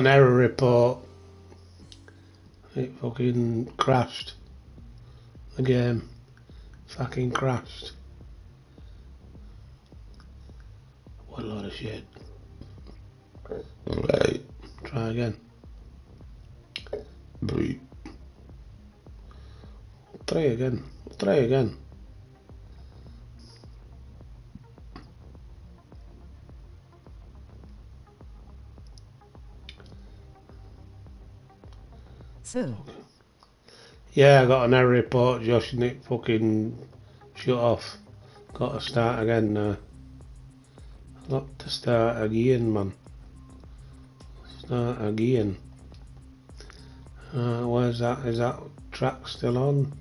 An error report. It fucking crashed. The game fucking crashed. What a load of shit. Right. Try again. Breathe. Try again. Try again. So. Yeah, I got an error report, Josh, and it fucking shut off. Got to start again now. Got to start again, man. Start again. Where's that? Is that track still on?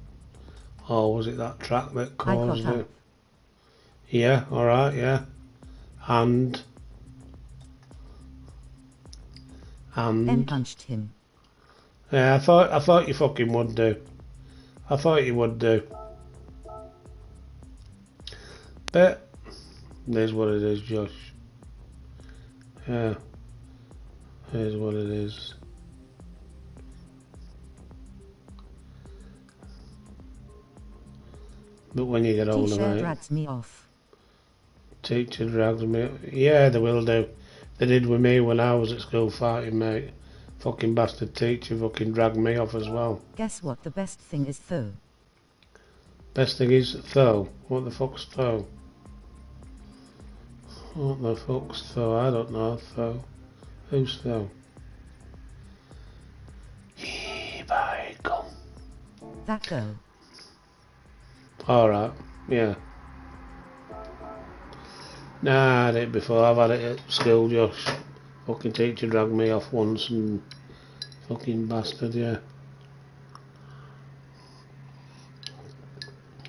Or was it that track that caused it? Yeah, alright, yeah. And punched him. Yeah, I thought you fucking would do. I thought you would do. But there's what it is, Josh. Yeah. Here's what it is. But when you get older, mate. Drags me off. Teacher drags me. Yeah, they will do. They did with me when I was at school fighting, mate. Fucking bastard teacher fucking dragged me off as well. Guess what the best thing is though? Best thing is though. What the fuck's though? What the fuck's though? I don't know though. Who's though? Here I go. That girl. Alright, yeah. Nah, I had it before. I've had it at school, Josh. Fucking teacher dragged me off once and fucking bastard, yeah.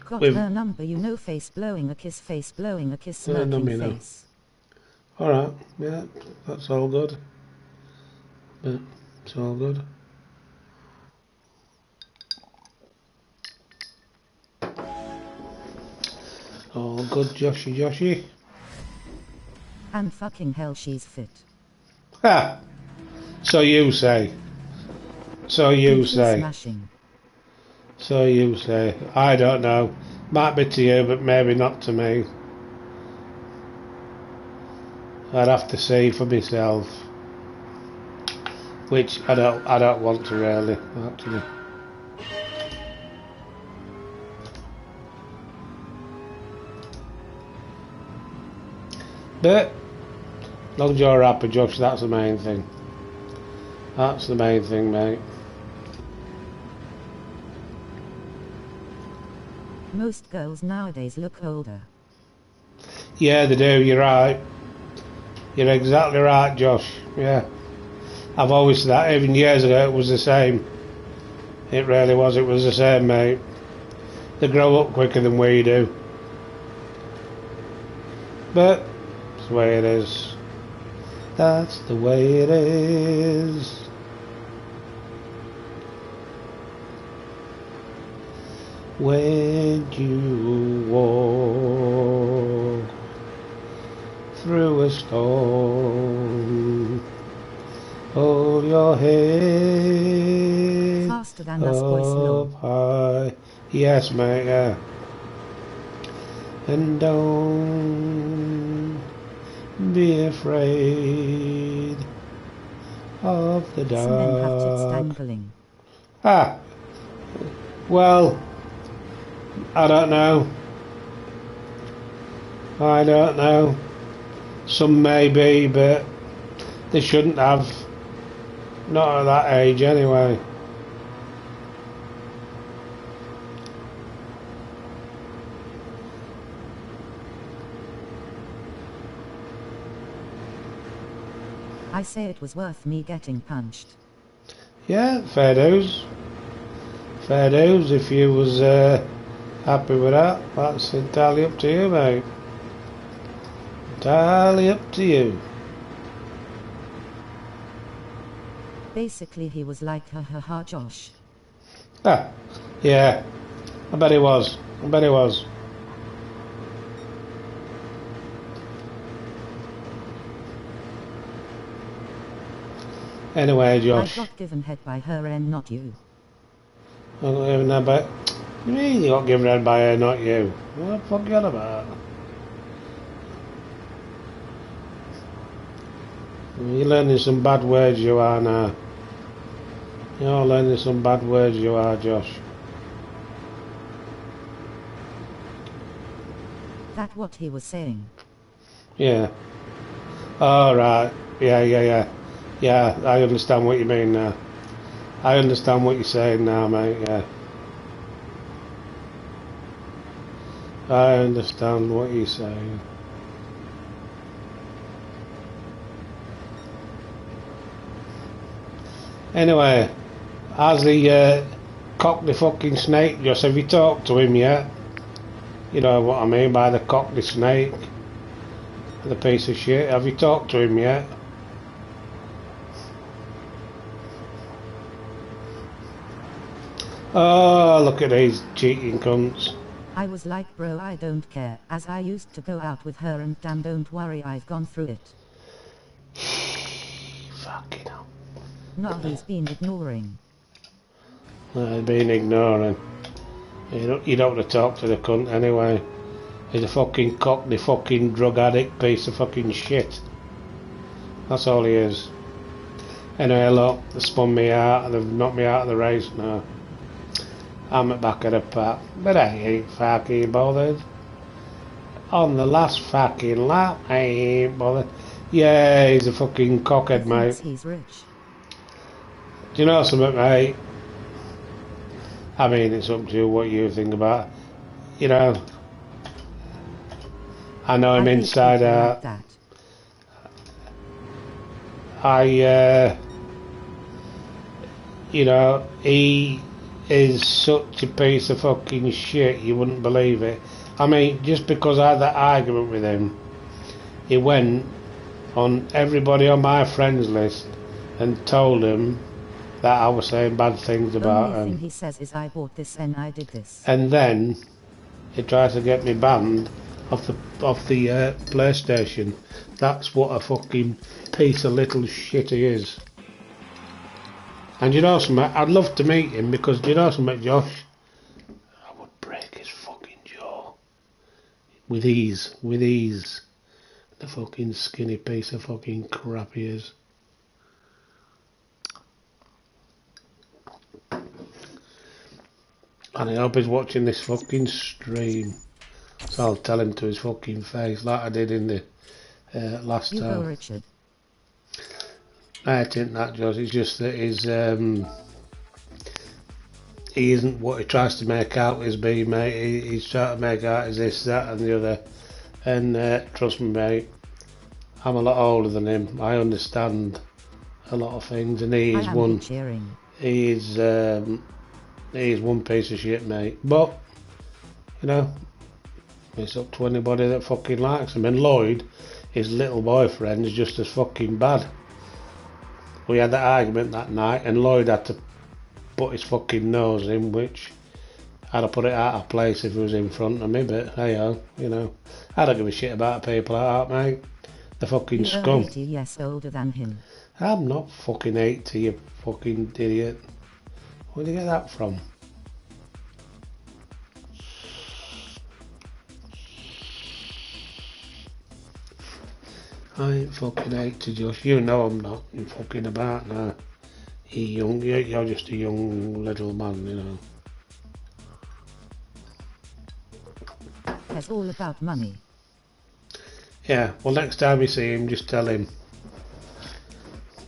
Got her number, you know, face blowing a kiss, smirking face. Alright, yeah, that's all good. But it's all good. All good, Joshy. And fucking hell, she's fit. Ha! So you say. So you say. Smashing. So you say. I don't know. Might be to you, but maybe not to me. I'd have to see for myself. Which I don't want to really, actually. But as long as you're happy, Josh, that's the main thing. That's the main thing, mate. Most girls nowadays look older. Yeah, they do, you're right. You're exactly right, Josh. Yeah. I've always said that, even years ago it was the same. It really was, it was the same, mate. They grow up quicker than we do. But it's the way it is. That's the way it is. When you walk through a storm, hold your head faster than us boys up high. Yes, mate, yeah. And don't be afraid of the dark. Ah, well, I don't know. Some may be, but they shouldn't have. Not at that age, anyway. I say it was worth me getting punched. Yeah, fair dues. Fair dues. If you was happy with that, that's entirely up to you, mate. Entirely up to you. Basically, he was like, ha, Josh. Ah, yeah. I bet he was. Anyway, I Josh. got given head by her and not you. I got given head by... You mean you got given head by her, not you? What the fuck you on about? You're learning some bad words, you are now. You're learning some bad words, you are, Josh. That what he was saying. Yeah. All right. Yeah. Yeah, I understand what you mean now. I understand what you're saying now, mate, yeah. I understand what you're saying. Anyway, how's the cockney fucking snake, Just have you talked to him yet? You know what I mean by the cockney snake? The piece of shit. Have you talked to him yet? Oh, look at these cheating cunts. I was like, bro, I don't care, as I used to go out with her and damn, don't worry, I've gone through it. Fucking hell. No, he's been ignoring. He's been ignoring. You don't want to talk to the cunt anyway. He's a fucking cockney fucking drug addict piece of fucking shit. That's all he is. Anyway, look, they spun me out and they've knocked me out of the race now. I'm at back of the pack, but I ain't fucking bothered. On the last fucking lap, I ain't bothered. Yeah, he's a fucking cockhead, mate. He's rich. Do you know something, mate? I mean, it's up to you what you think about it. You know, I know him inside out. Like you know, he is such a piece of fucking shit, you wouldn't believe it. I mean, just because I had that argument with him, he went on everybody on my friends list and told him that I was saying bad things about him. The only thing he says is I bought this and I did this. And then he tries to get me banned off the PlayStation. That's what a fucking piece of little shit he is. And you know something, I'd love to meet him because, you know something, Josh? I would break his fucking jaw. With ease. The fucking skinny piece of fucking crap he is. And I hope he's watching this fucking stream. So I'll tell him to his fucking face, like I did in the last time. You go, Richard. I think that, Josh. It's just that he isn't what he tries to make out as being, mate. He's trying to make out as this, that, and the other. And trust me, mate, I'm a lot older than him. I understand a lot of things, and he is one. He is one piece of shit, mate. But you know, it's up to anybody that fucking likes him. And Lloyd, his little boyfriend, is just as fucking bad. We had that argument that night, and Lloyd had to put his fucking nose in, which I'd have put it out of place if he was in front of me, but hey, you know, I don't give a shit about people like that, mate. The fucking scum. 80 years older than him. I'm not fucking 80, you fucking idiot. Where'd you get that from? I ain't fucking 80, Josh. You know I'm not. You're fucking about now. You're just a young little man, you know. It's all about money. Yeah, well, next time you see him, just tell him.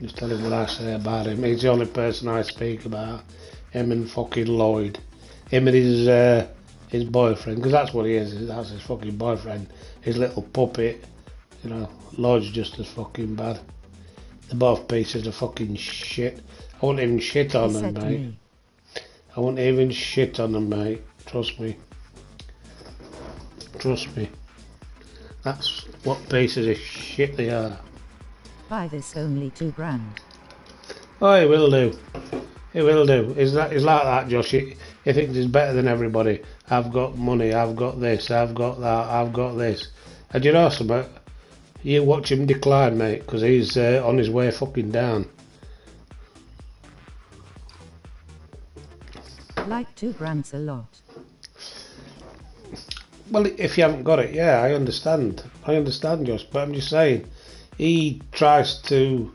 Just tell him what I say about him. He's the only person I speak about. Him and fucking Lloyd. Him and his boyfriend, because that's what he is. That's his fucking boyfriend. His little puppet. You know, Lloyd's just as fucking bad. They're both pieces of fucking shit. I wouldn't even shit on them, mate. I wouldn't even shit on them, mate. Trust me. Trust me. That's what pieces of shit they are. Buy this, only $2,000. Oh, he will do. He will do. He's like that, Josh. He thinks he's better than everybody. I've got money, I've got this, I've got that, I've got this. And you know something? You watch him decline, mate, because he's on his way fucking down. Like 2 grand's a lot. Well, if you haven't got it, yeah, I understand. I understand, Josh, but I'm just saying, he tries to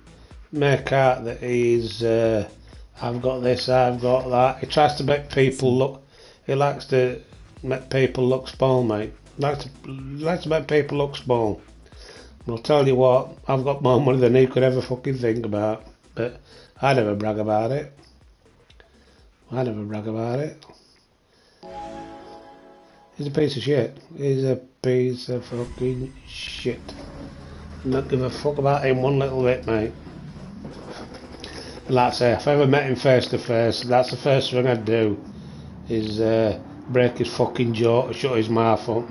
make out that he's, I've got this, I've got that. He tries to make people look, he likes to make people look small, mate. Likes to make people look small. I'll tell you what, I've got more money than he could ever fucking think about. But I never brag about it. I never brag about it. He's a piece of shit. He's a piece of fucking shit. Don't give a fuck about him one little bit, mate. And like I say, if I ever met him face to face, that's the first thing I'd do, is break his fucking jaw, shut his mouth up.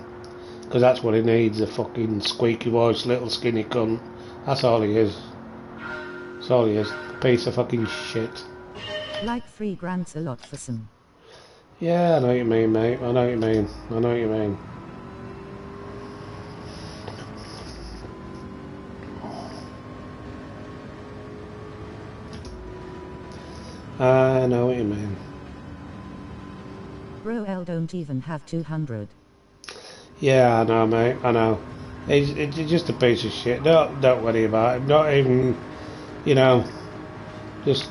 Because that's what he needs, a fucking squeaky voice, little skinny cunt. That's all he is. That's all he is. A piece of fucking shit. Like 3 grand's a lot for some. Yeah, I know what you mean, mate. I know what you mean. I know what you mean. I know what you mean. Bro, L don't even have 200. Yeah, I know, mate. I know. He's just a piece of shit. Don't worry about him. Not even, you know, just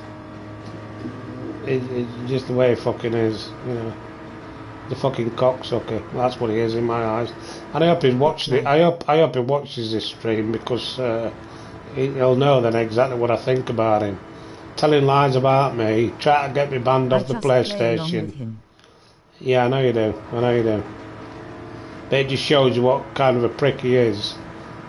it's just the way he fucking is. You know, the fucking cocksucker. That's what he is in my eyes. And I hope he's watching it. I hope he watches this stream, because he'll know then exactly what I think about him. Telling lies about me, trying to get me banned off the PlayStation. Yeah, I know you do. I know you do. But it just shows you what kind of a prick he is.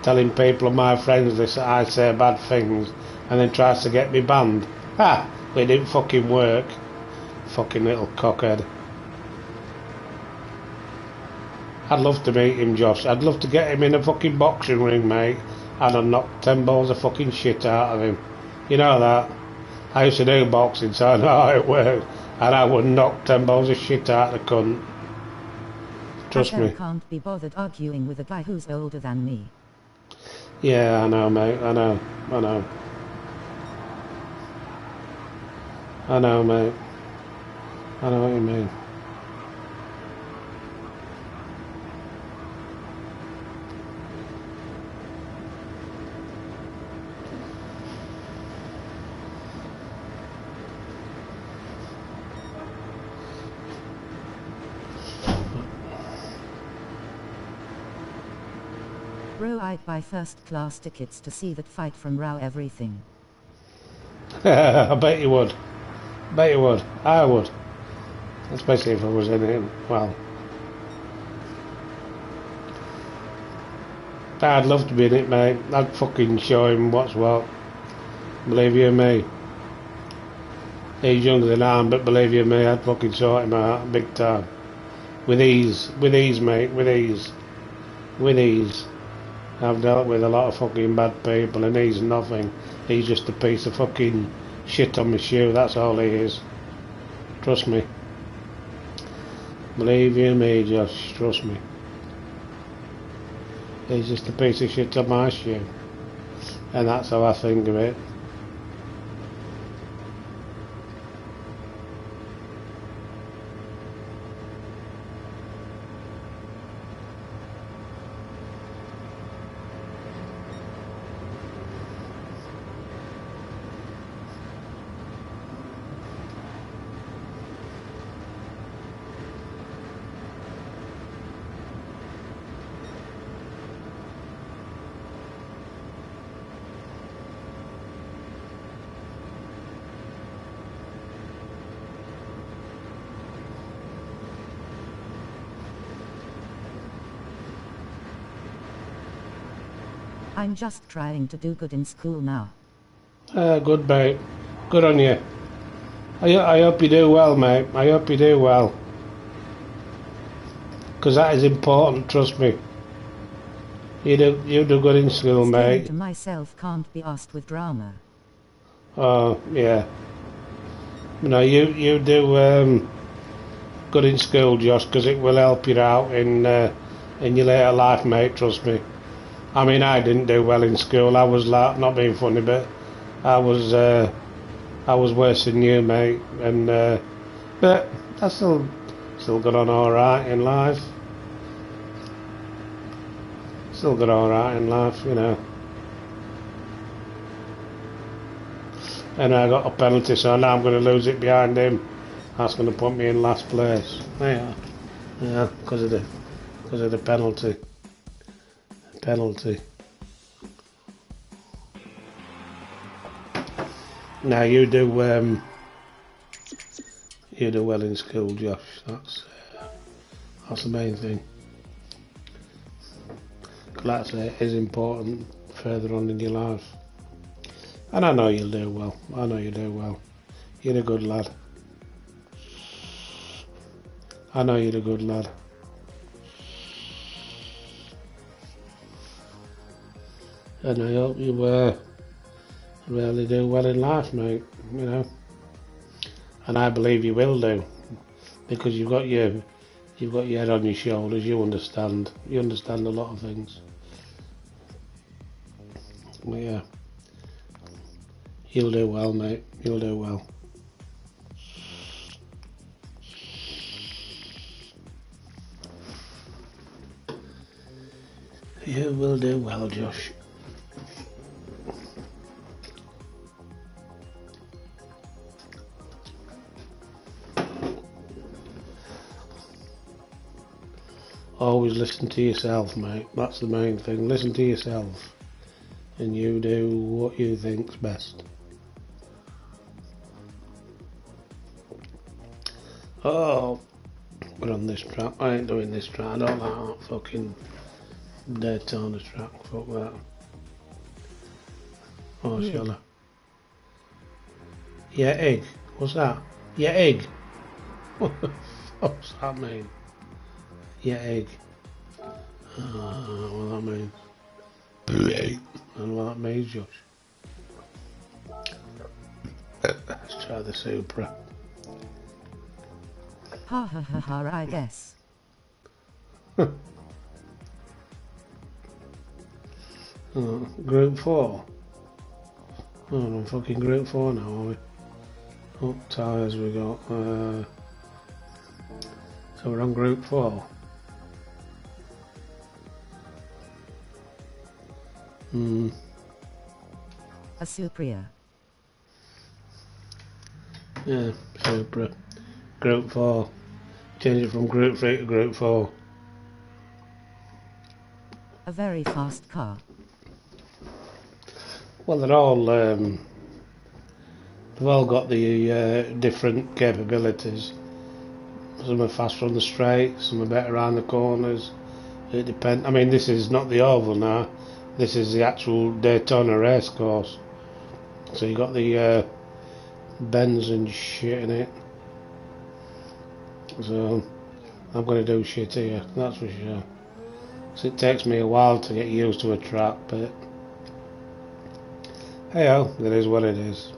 Telling people of my friends this, that I say bad things, and then tries to get me banned. Ha! But it didn't fucking work. Fucking little cockhead. I'd love to meet him, Josh. I'd love to get him in a fucking boxing ring, mate, and I'd knock 10 balls of fucking shit out of him. You know that? I used to do boxing, so I know how it works. And I would knock 10 balls of shit out of the cunt. Trust me. I can't be bothered arguing with a guy who's older than me. Yeah, I know, mate. I know. I know. I know, mate. I know what you mean. Bro, I'd buy first class tickets to see that fight from Raw everything. I bet you would. Bet you would. I would. Especially if I was in it. Well, I'd love to be in it, mate. I'd fucking show him what's what. Believe you me. He's younger than I am, but believe you me, I'd fucking sort him out big time. With ease, mate, with ease. With ease. I've dealt with a lot of fucking bad people, and he's nothing. He's just a piece of fucking shit on my shoe, that's all he is. Trust me. Believe you me, Josh, trust me. He's just a piece of shit on my shoe. And that's how I think of it. I'm just trying to do good in school now. Good, mate. Good on you. I hope you do well, mate. I hope you do well. Because that is important, trust me. You do good in school, mate. To myself can't be asked with drama. Oh, yeah. No, you do good in school, Josh, because it will help you out in your later life, mate, trust me. I mean, I didn't do well in school. I was like, not being funny, but I was worse than you, mate. And But I still got on alright in life. Still got alright in life, you know. And I got a penalty, so now I'm going to lose it behind him. That's going to put me in last place. Yeah, yeah, because of the penalty. Now you do well in school, Josh. That's the main thing. Like I say, it is important further on in your life. And I know you'll do well. I know you do well. You're a good lad. I know you're a good lad. And I hope you really do well in life, mate. You know. And I believe you will do, because you've got your head on your shoulders. You understand a lot of things. But yeah, you'll do well, mate. You'll do well. You will do well, Josh. Always listen to yourself, mate. That's the main thing. Listen to yourself. And you do what you think's best. Oh, we're on this track. I ain't doing this track. I don't like that fucking Daytona track. Fuck that. Oh, Yeah. shall I? Yeah, egg. What's that? Yeah, egg. What the fuck's that mean? Yeah, egg. What that means? I don't know what that means, Josh. Let's try the Supra. Ha ha ha ha, I guess. Group 4. Oh, we're on fucking Group 4 now, are we? What tyres we got? So we're on Group 4. A Supria. Yeah, Supra. Group 4. Change it from Group 3 to Group 4. A very fast car. Well, they've all got the different capabilities. Some are faster on the straight, some are better around the corners. It depends. I mean, this is not the oval now. This is the actual Daytona race course. So you got the bends and shit in it. So I'm going to do shit here, that's for sure. So it takes me a while to get used to a track, but hey oh, it is what it is.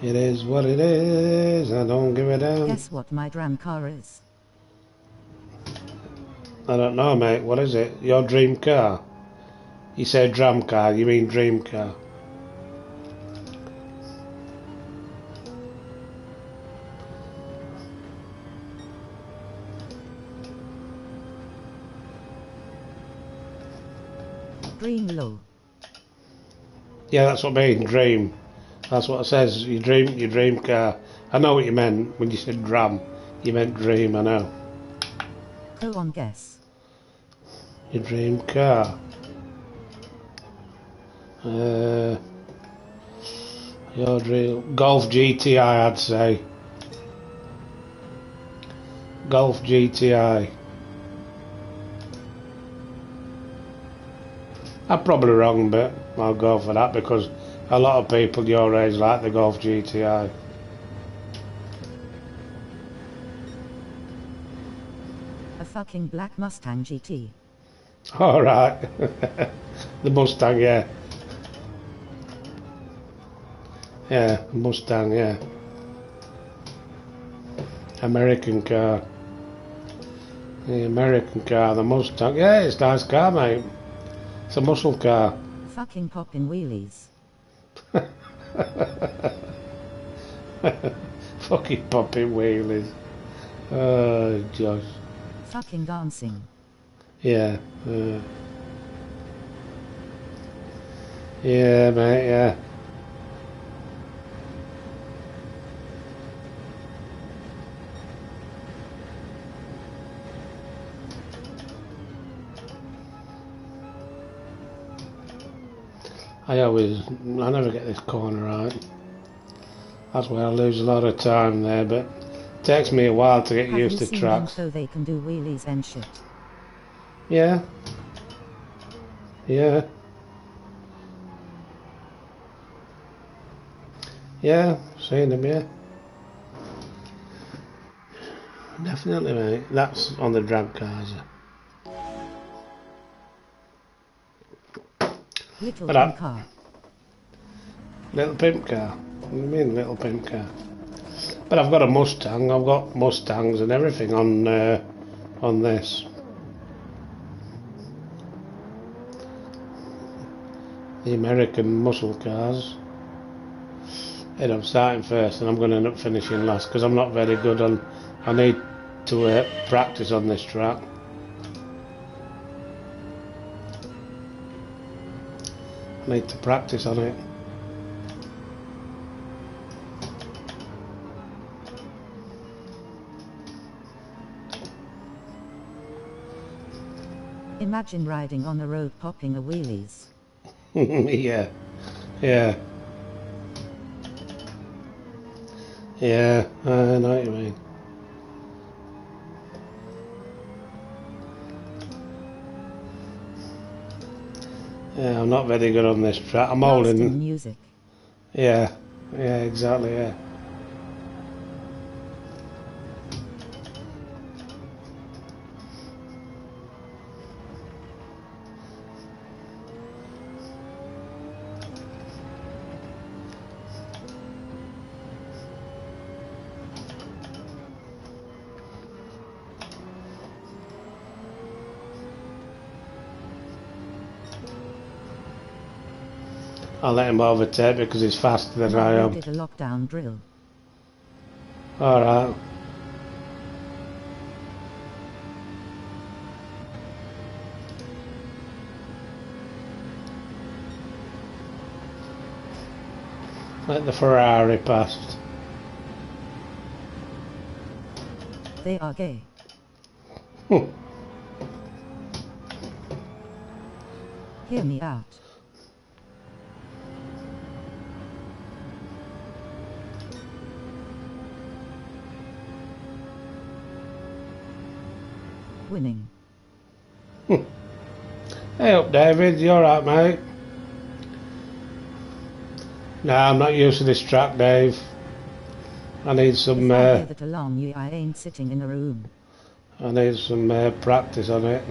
It is what it is. I don't give a damn. Guess what my dram car is? I don't know, mate. What is it? Your dream car? You say dram car, you mean dream car. Dream low. Yeah, that's what I mean, dream. That's what it says, your dream car. I know what you meant when you said dram. You meant dream, I know. Go on, guess. Your dream car. Your dream Golf GTI, I'd say. Golf GTI. I'm probably wrong, but I'll go for that because a lot of people your age like the Golf GTI. A fucking black Mustang GT. Alright. The Mustang, yeah. Yeah, Mustang, yeah. American car. The American car, the Mustang. Yeah, it's a nice car, mate. It's a muscle car. Fucking popping wheelies. Fucking popping wheelies. Oh, Josh. Fucking dancing. Yeah. Yeah, mate, yeah. I never get this corner right. That's where I lose a lot of time there, but it takes me a while to get used to tracks. Have you seen them so they can do wheelies and shit? Yeah. Yeah. Yeah, seen them, yeah. Definitely, mate. That's on the drag cars. Little pimp car. Little pimp car? What do you mean, little pimp car? But I've got a Mustang. I've got Mustangs and everything on this. The American muscle cars. And I'm starting first and I'm going to end up finishing last because I'm not very good on... I need to practice on this track. I need to practice on it. Imagine riding on the road popping a wheelies. Yeah. Yeah. Yeah, I know what you mean. Yeah, I'm not very good on this track. I'm holding music. Yeah, yeah, exactly, yeah. I'll let him overtake because he's faster than I am. Did a lockdown drill. Alright. Let the Ferrari past. They are gay. Hear me out. Winning. Hey up, David. You alright, mate? Nah, I'm not used to this track, Dave. I need some... If I hear that alarm, I ain't sitting in a room. I need some practice on it.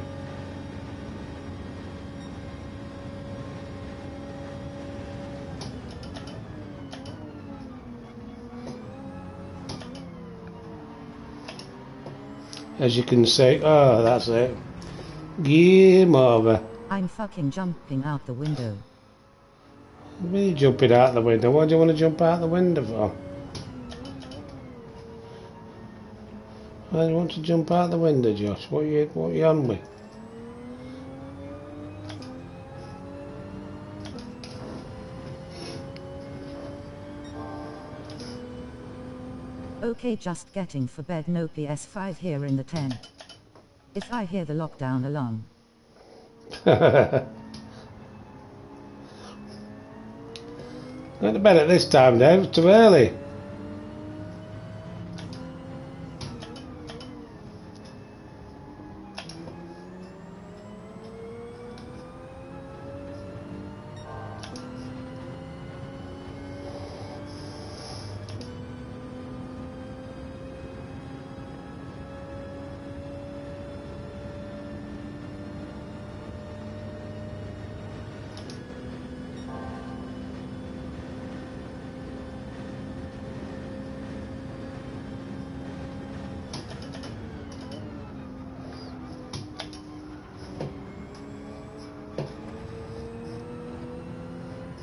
As you can see, oh, that's it. Game over. I'm fucking jumping out the window. What are you jumping out the window? What do you want to jump out the window for? Why do you want to jump out the window, Josh? What are you on with? Okay, just getting for bed, no ps5 here in the tent. If I hear the lockdown alarm. Went to bed at this time, Dave. Too early.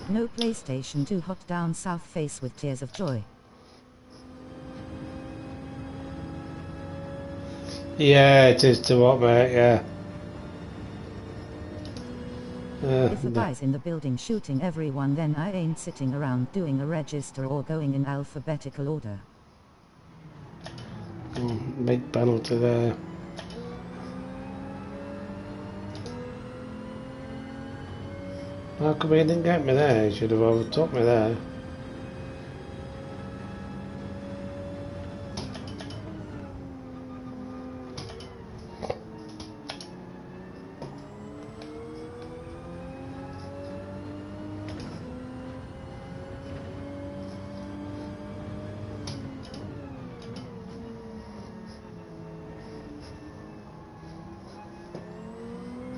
No PlayStation 2 hot down south face with tears of joy. Yeah, it is to what, mate, yeah. If a guy's in the building shooting everyone, then I ain't sitting around doing a register or going in alphabetical order. Big penalty there. How come he didn't get me there? He should have overtook me there.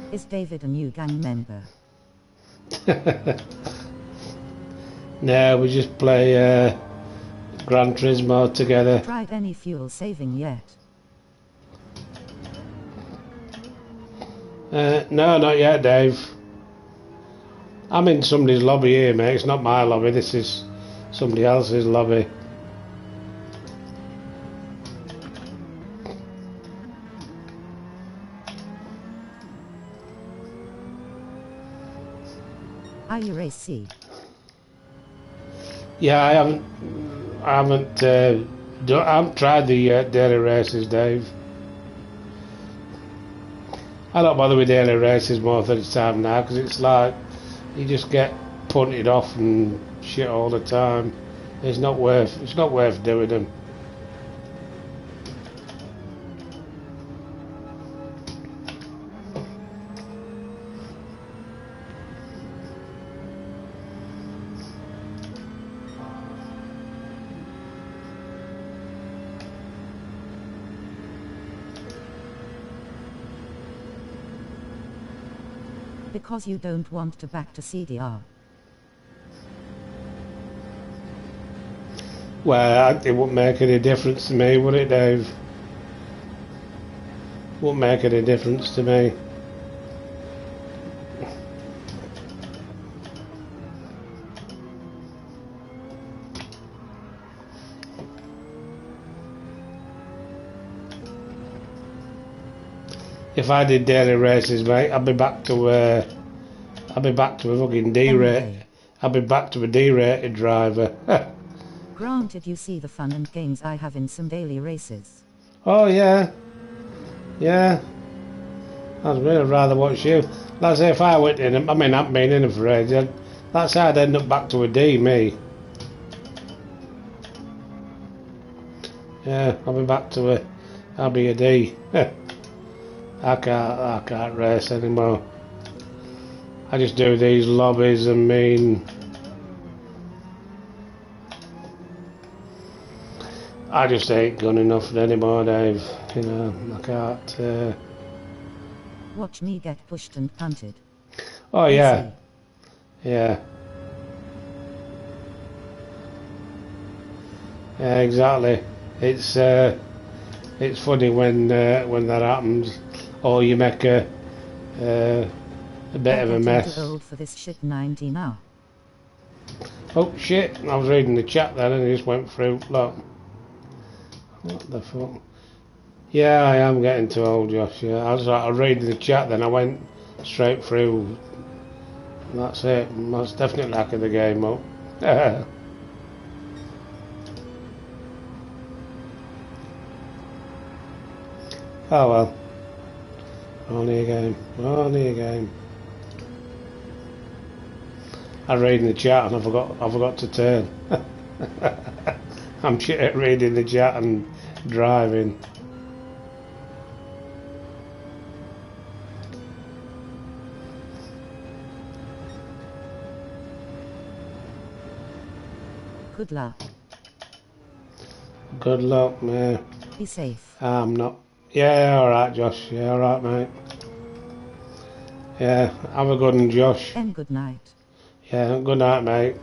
Is David a new gang member? No, we just play Gran Turismo together. Tried any fuel saving yet? No, not yet, Dave. I'm in somebody's lobby here, mate. It's not my lobby, this is somebody else's lobby. Are you race C? Yeah, I haven't tried the daily races, Dave. I don't bother with daily races most of the time now because it's like you just get punted off and shit all the time. It's not worth doing them. Because you don't want to back to CDR. Well, it wouldn't make any difference to me, would it, Dave? Wouldn't make any difference to me. If I did daily races, mate, I'd be back to a fucking D-rate. I'd be back to a D-rated driver. Granted, you see the fun and games I have in some daily races. Oh yeah, yeah. I'd really rather watch you. Like I say, if I went in them, I mean, I've been in them for ages. That's how I'd end up back to a D, me. Yeah, I'll be a D. I can't race anymore. I just do these lobbies and I just ain't good enough anymore, Dave. You know, I can't. Watch me get pushed and punted. Oh yeah, yeah, yeah, exactly. It's funny when that happens, or you make a bit of a mess. Too old for this shit 90 now. Oh shit! I was reading the chat then, and it just went through. Look, what the fuck? Yeah, I am getting too old, Josh. Yeah, I was reading the chat, then I went straight through. That's it. That's definitely lacking the game up. Oh well. Only a game. Only a game. I read in the chat and I forgot to turn. I'm shit at reading the chat and driving. Good luck. Good luck, mate. Be safe. I'm not. Yeah, alright, Josh. Yeah, alright, mate. Yeah, have a good one, Josh. And good night. Yeah, good night, mate.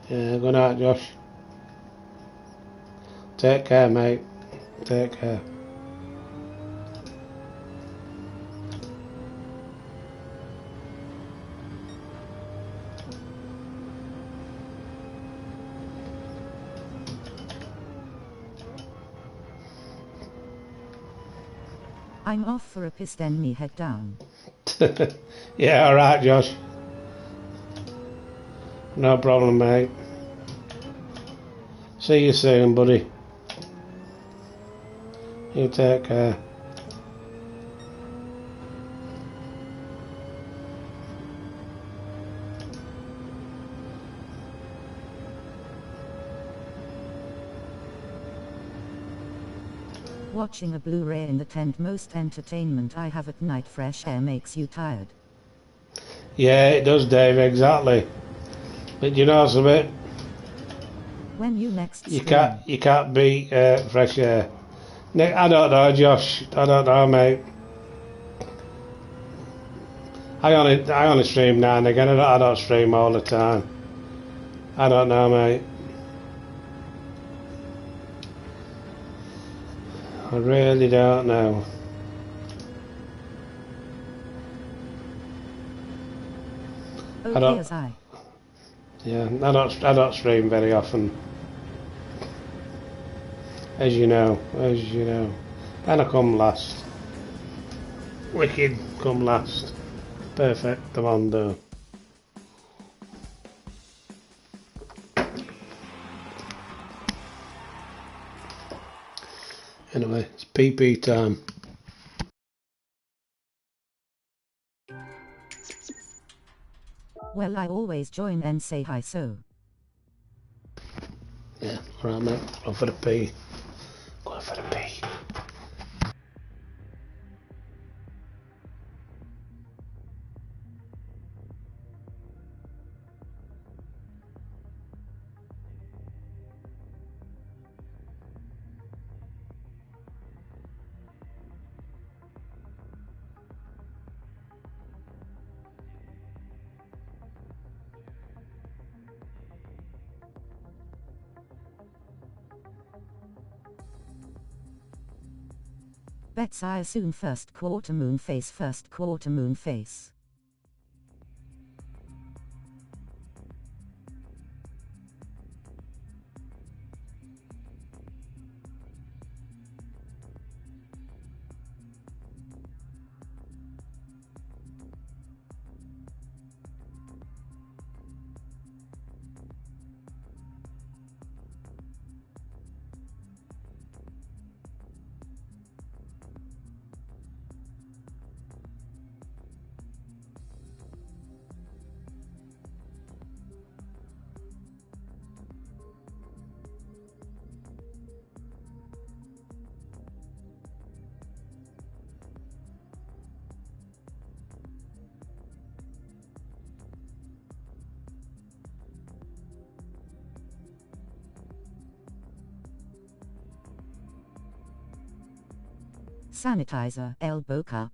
Yeah, good night, Josh. Take care, mate. Take care. I'm off for a piss, then me head down. Yeah, alright, Josh. No problem, mate. See you soon, buddy. You take care. Watching a Blu-ray in the tent, most entertainment I have at night. Fresh air makes you tired. Yeah, it does, Dave, exactly. But you know something? When you next You stream. can't beat fresh air. I don't know, Josh. I don't know, mate. I only stream now and again. I don't stream all the time. I don't know, mate. I really don't know. Okay, as I. Yeah, I don't stream very often. As you know. And I come last. Wicked come last. Perfect, the Mondo. Anyway, it's PP time. Well, I always join and say hi, so. Yeah, alright, mate. Go for the P. Go for the P. Bets I assume first quarter moon face. Sanitizer, elbow cup.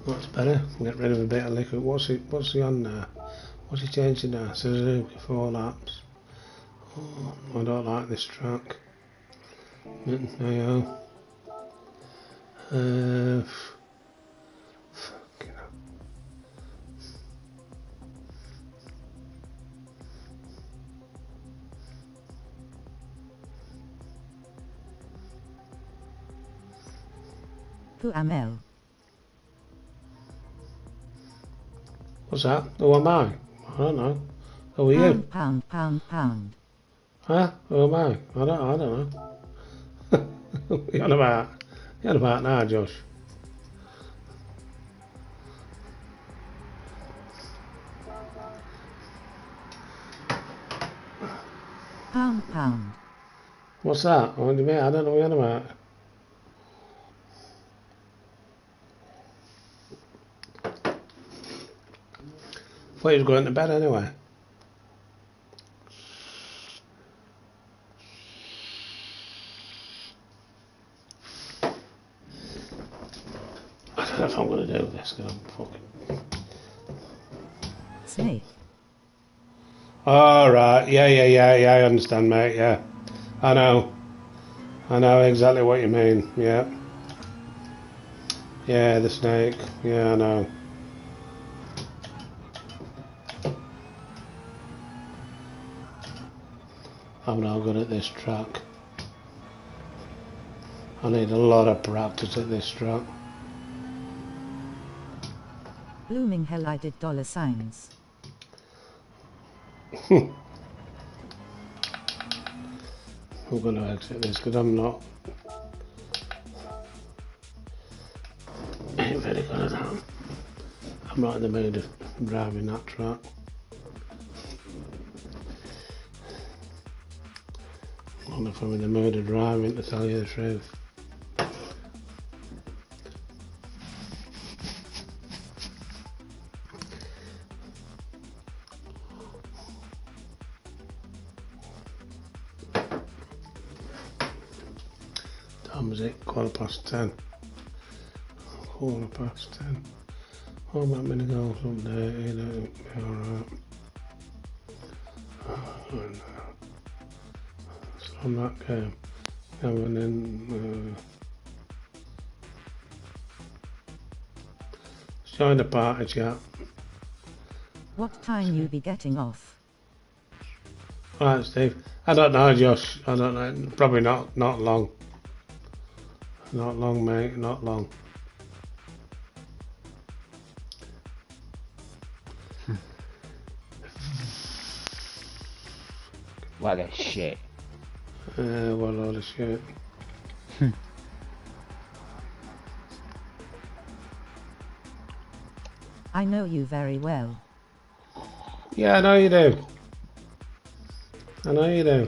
That's better. Get rid of a bit of liquor. What's he on now? What's he changing now? Suzuki 4 laps. Oh, I don't like this track. No. Fucking hell. Who am I? What's that? Who am I? I don't know. Who are you? Pound. Huh? Who am I? I don't know. What are you on about? What are you on about now, Josh? Pound. What's that? What do you mean? I don't know what you're on about. Thought he was going to bed anyway. if I'm going to do this, because I'm fucking... Snake. Alright, yeah, I understand, mate, yeah. I know exactly what you mean, yeah. Yeah, the snake, yeah, I know. I'm not good at this track. I need a lot of practice at this track. Blooming hell, I did dollar signs. I'm going to exit this because I'm not ain't very good at that. I'm not in the mood of driving that track. I don't know if I'm in the mood of driving, to tell you the truth. Time is it? 10:15. 10:15. Oh, that many goals updated, it'll be alright. So on that game, and then join the party chat. What time you be getting off? Alright, Steve. I don't know, Josh. I don't know. Probably not long. Not long, mate. Not long. What a shit. What a load of shit. I know you very well. Yeah, I know you do. I know you do.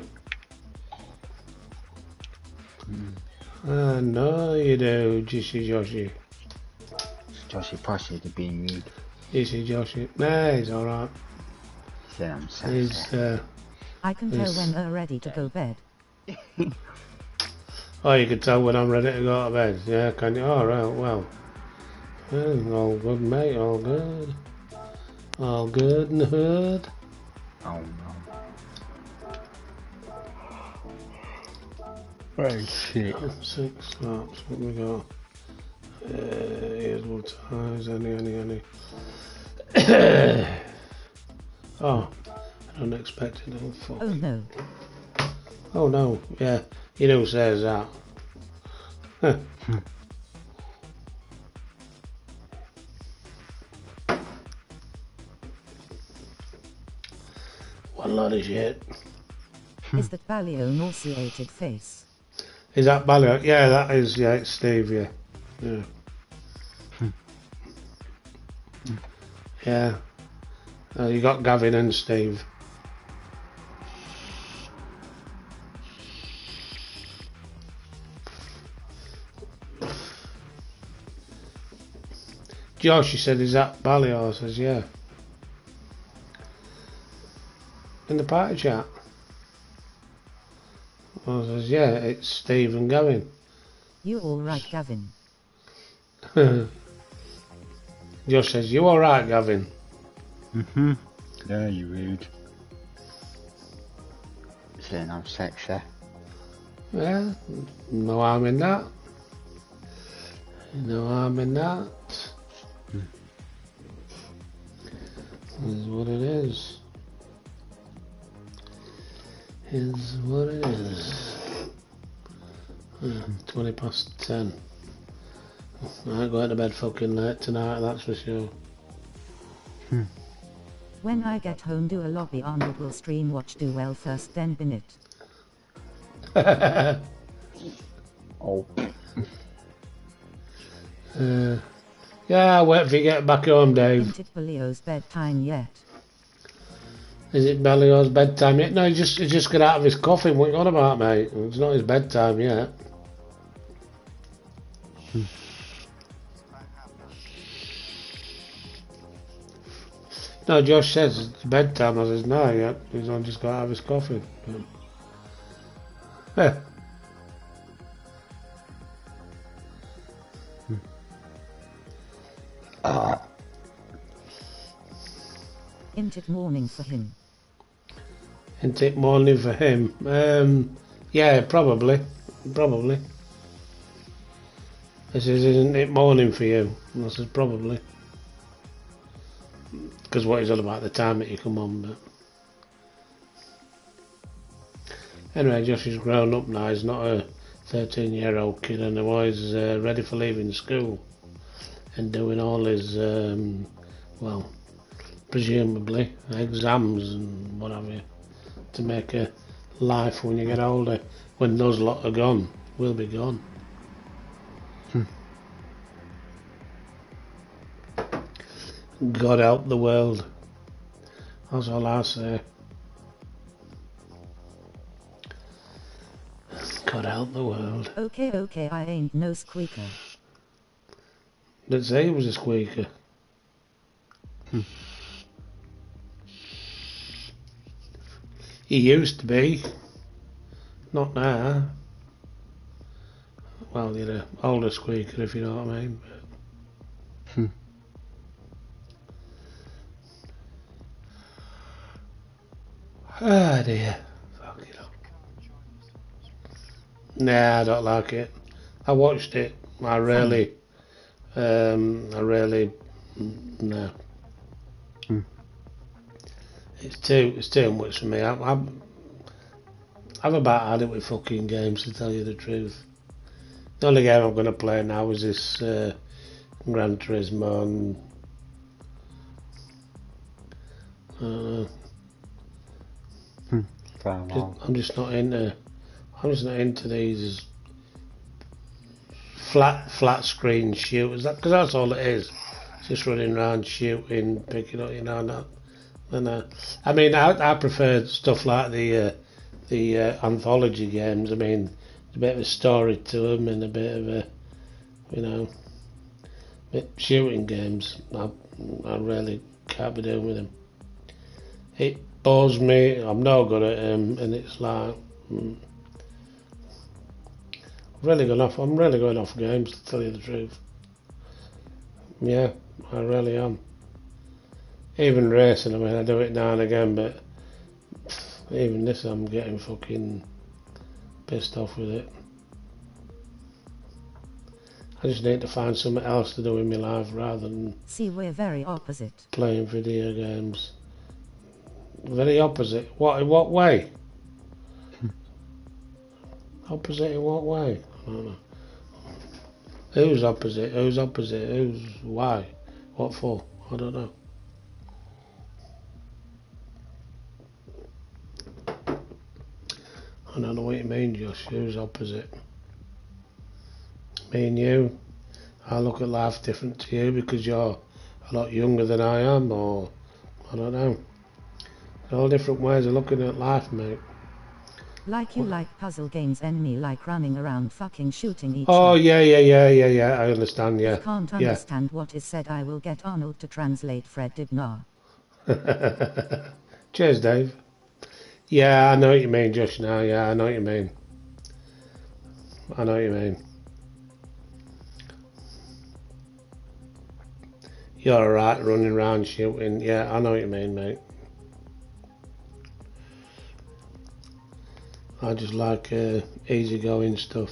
I know you do, Joshy. Joshy Poshy to being rude. Joshy. Nah, he's alright. Said I'm so He's, I can tell when you're ready to go bed. oh, you can tell when I'm ready to go to bed. Yeah, can you? Alright, well. All good, mate. All good. All good in the hood. Oh no. Right, shit. 6 laps, what we got? Here's what ties, any. Oh, unexpected, oh fuck. Oh no. Oh no, yeah, you know who says that. Huh. What a lot of shit. Is that Balio nauseated face? Is that Balio? Yeah, that is, yeah, it's Steve, yeah. Yeah. You got Gavin and Steve. Josh, he said, is that Balio? I says, yeah. In the party chat. I says, yeah, it's Steve and Gavin. You alright, Gavin? Josh says, you alright, Gavin? Yeah, you rude. Saying I'm sexy. Yeah, no harm in that. No harm in that. Is what it is. Is what it is. 10:20. I ain't going to bed fucking late tonight, that's for sure. When I get home, do a lobby. Arnold will stream watch do well first, then bin it. Oh. Yeah, I'll wait for you to get back home, Dave. Isn't it Balio's bedtime yet? Is it Balio's bedtime yet? No, he just got out of his coffin. What you on about, mate? It's not his bedtime yet. No, Josh says it's bedtime. I says, no, yeah, he's only just got out of his coffin. Isn't it morning for him? Isn't it morning for him? Yeah, probably. Probably. This is, isn't it morning for you? I says, probably. Because what he's all about the time that you come on, but... Anyway, Josh is grown up now, he's not a 13-year-old kid anymore, he's ready for leaving school and doing all his, well, presumably, exams and what have you, to make a life when you get older, when those lot are gone, we'll be gone. God help the world. That's all I say. God help the world. Okay, I ain't no squeaker. Didn't say he was a squeaker. He used to be. Not now. Well, you're an older squeaker, if you know what I mean. Ah dear. Fuck it up. Nah, I don't like it. I watched it. I really, no. It's too much for me. I've about had it with fucking games, to tell you the truth. The only game I'm going to play now is this Gran Turismo, and I'm just not into. I'm just not into these flat screen shooters. Because that's all it is. It's just running around shooting, picking up, you know. I mean, I prefer stuff like the anthology games. I mean, a bit of a story to them and a bit of a, you know, shooting games. I really can't be doing with them. It bores me. I'm no good at them, and it's like I'm really going off games, to tell you the truth. Yeah, I really am. Even racing, I mean, I do it now and again, but even this, I'm getting fucking pissed off with it. I just need to find something else to do in my life rather than... See, we're very opposite. ...playing video games. Very opposite. What way? Opposite in what way? I don't know. Who's opposite? Who's opposite? Who's why? What for? I don't know. I don't know what you mean, Josh. Who's opposite? Me and you. I look at life different to you because you're a lot younger than I am, or I don't know. All different ways of looking at life, mate. Like you like puzzle games and me like running around fucking shooting each other. Oh, other. yeah, I understand, yeah. You can't understand what is said. I will get Arnold to translate Fred Dibnar. Cheers, Dave. Yeah, I know what you mean, Josh, now. Yeah, I know what you mean. I know what you mean. You're alright running around shooting. Yeah, I know what you mean, mate. I just like easygoing stuff.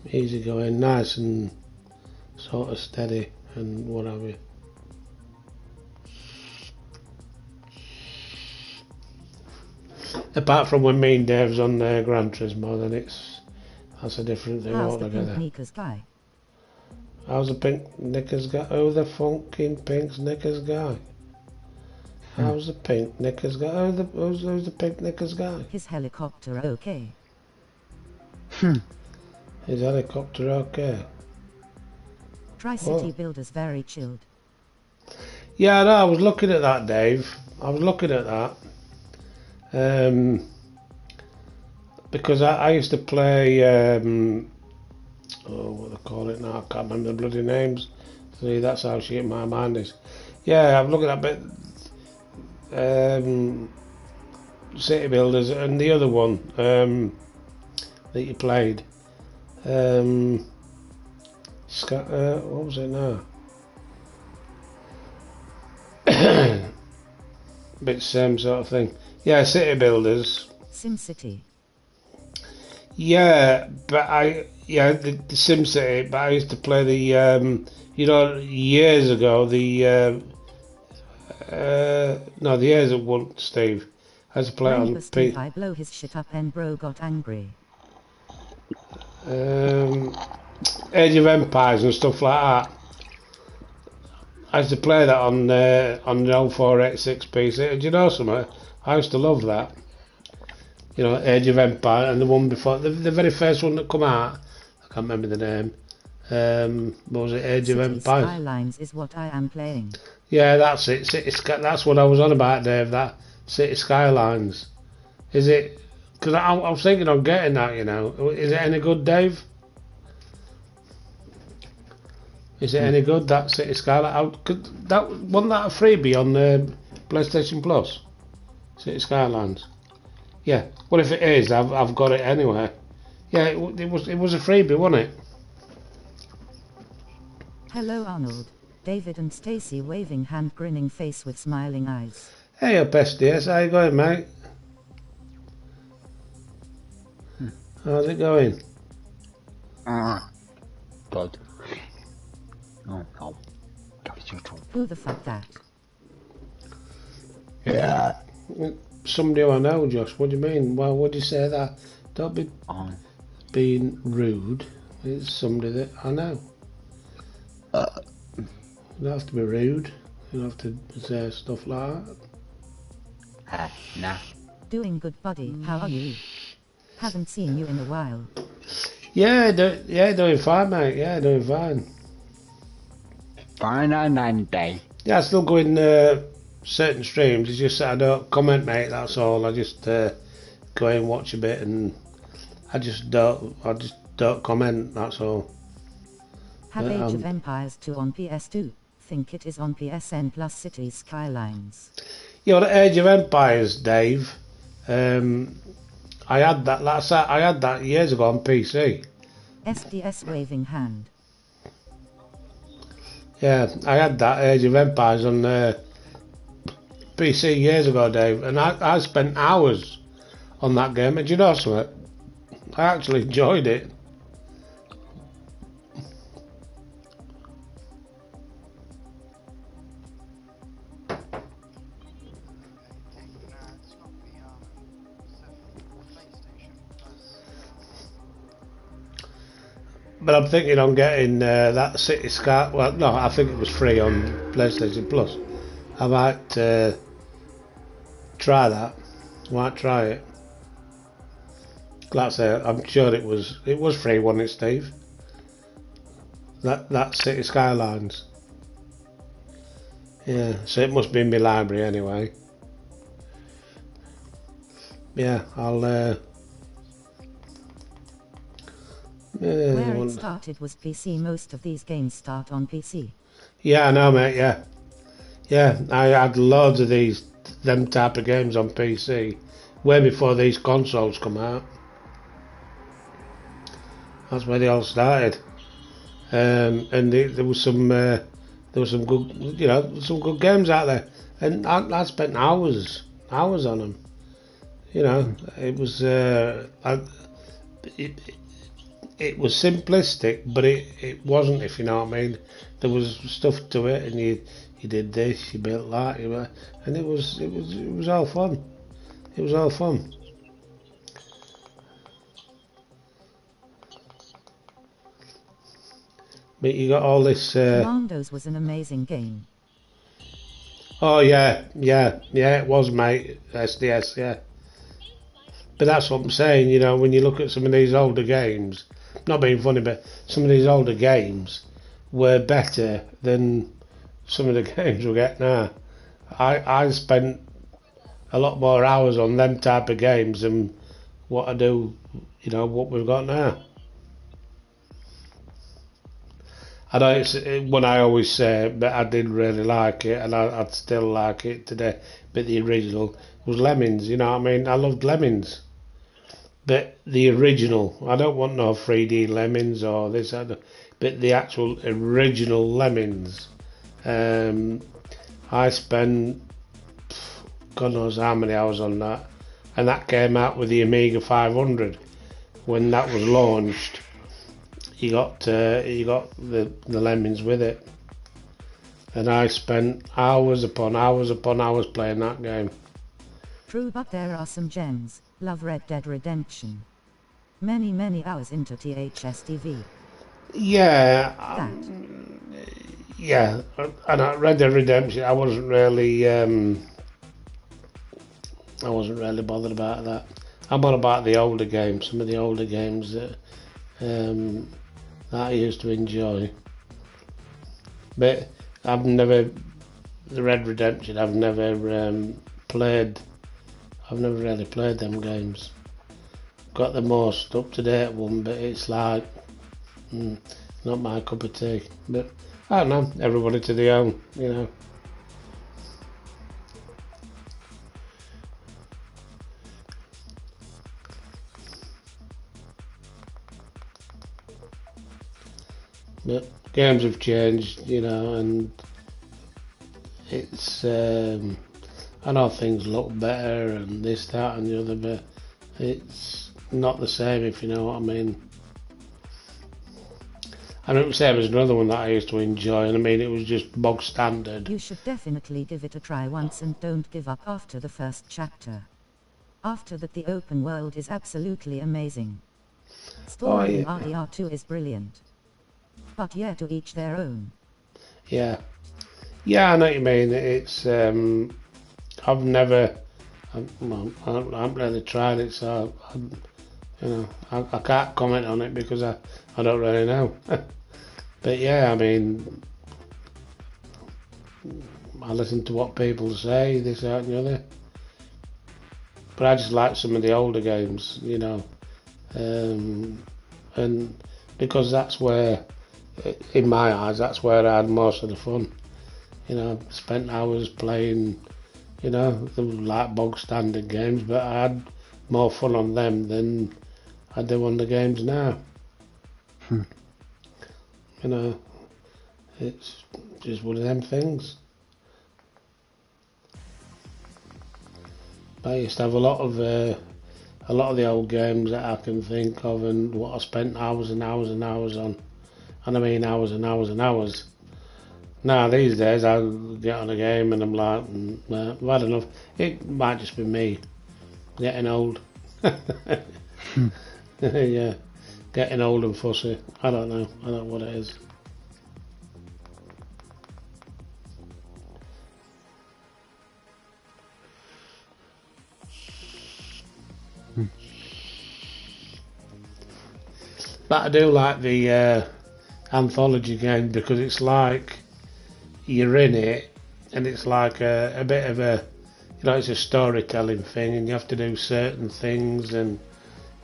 Easygoing, nice and sort of steady and what have you. Apart from when me and Dave's on Gran Turismo, then that's a different thing altogether. How's the pink knickers guy? How's the pink knickers guy? Oh, the fucking pink knickers guy. How's the pink knickers guy? Who's the pink knickers guy? His helicopter okay? His helicopter okay? Tri-City Builders very chilled. Yeah, no, I was looking at that, Dave. I was looking at that. Because I used to play, what they call it now, I can't remember the bloody names. See, that's how shit my mind is. Yeah, I'm looking at a bit, City Builders and the other one that you played. What was it now? Bit same sort of thing. Yeah, City Builders. SimCity. Yeah, but the SimCity. But I used to play the years ago no, the years it wasn't Steve. I used to play on Steve, I blow his shit up and bro got angry. Age of Empires and stuff like that. I used to play that on the 0486 PC. Do you know something? I used to love that. You know, Age of Empire and the one before, the very first one that come out. I can't remember the name. What was it? Age of Empire. Skylines is what I am playing. Yeah, that's it. That's what I was on about, Dave. That City Skylines. Is it? Because I was thinking of getting that. You know, is it any good, Dave? Is it any good, that City Skyline? That wasn't that a freebie on PlayStation Plus? City Skylines. Yeah. Well, if it is, I've got it anyway. Yeah, it was a freebie, wasn't it? Hello, Arnold. David and Stacy waving hand, grinning face with smiling eyes. Hey up, SDS. How you going, mate? How's it going? God. Oh, no. Who the fuck that? Yeah. Somebody who I know, Josh. What do you mean? Why would you say that? Don't be being rude. It's somebody that I know. You don't have to be rude. You don't have to say stuff like that. Nah. Doing good, buddy. How are you? Haven't seen you in a while. Yeah, doing fine, mate. Yeah, doing fine. Fine on 90. Yeah, I still go in certain streams. It's just that I don't comment, mate. That's all. I just go in, watch a bit, and I just don't comment. That's all. Have Age of Empires 2 on PS2. Think it is on PSN plus Cities Skylines. Yeah, the Age of Empires, Dave. I had that. I had that years ago on PC. SDS waving hand. Yeah, I had that Age of Empires on PC years ago, Dave, and I spent hours on that game. And do you know something? I actually enjoyed it. But I'm thinking on getting that City Sky. Well, no, I think it was free on PlayStation Plus. I might try that. I might try it. Like I say, I'm sure it was free, wasn't it, Steve? That City Skylines. Yeah, so it must be in my library anyway. Yeah, I'll. Where it started was PC. Most of these games start on PC. Yeah, I know, mate. Yeah, I had loads of them type of games on PC way before these consoles come out. That's where they all started. And there was some good, some good games out there, and I spent hours on them. You know, it was it was simplistic, but it wasn't, if you know what I mean. There was stuff to it, and you did this, you built that, and it was all fun. It was all fun. But you got all this. Commandos was an amazing game. Oh yeah, it was, mate. SDS, yeah. But that's what I'm saying. You know, when you look at some of these older games, not being funny, but some of these older games were better than some of the games we get now. I spent a lot more hours on them type of games than what I do, what we've got now. I know it's one I always say, but I did really like it, and I'd still like it today. But the original was Lemmings, you know what I mean? I loved Lemmings. But the original, I don't want no 3D Lemmings or this, but the actual original Lemmings. I spent God knows how many hours on that, and that came out with the Amiga 500 when that was launched. You got the Lemmings with it, and I spent hours upon hours upon hours playing that game. True, but there are some gems. Love Red Dead Redemption. Many hours into THSTV. Yeah, That. yeah, and I Red Dead Redemption. I wasn't really bothered about that. I'm on about the older games, some of the older games that that I used to enjoy. But I've never the Red Redemption. I've never played. I've never really played them games. Got the most up to date one, but it's like not my cup of tea. But I don't know. Everybody to their own, you know. But games have changed, you know, and it's I know things look better and this, that, and the other, but it's not the same, if you know what I mean. I know same as another one that I used to enjoy, and I mean it was just bog standard. You should definitely give it a try once and don't give up after the first chapter. After that, the open world is absolutely amazing. Story in RDR2 is brilliant. But yeah, to each their own. Yeah, I know what you mean. It's I've never, I haven't really tried it, so I can't comment on it because I don't really know. But yeah, I mean, I listen to what people say, this, that, and the other. But I just like some of the older games, you know, and because that's where, in my eyes, that's where I had most of the fun. You know, spent hours playing, you know, the like bog standard games, but I had more fun on them than I do on the games now. You know, it's just one of them things. But I used to have a lot of the old games that I can think of, and what I spent hours and hours and hours on, and I mean hours and hours and hours. Now these days I get on a game and I'm like, I've had enough. It might just be me getting old. Yeah, getting old and fussy. I don't know. I don't know what it is. But I do like the anthology game because it's like you're in it and it's like a bit of a, you know, it's a storytelling thing and you have to do certain things and,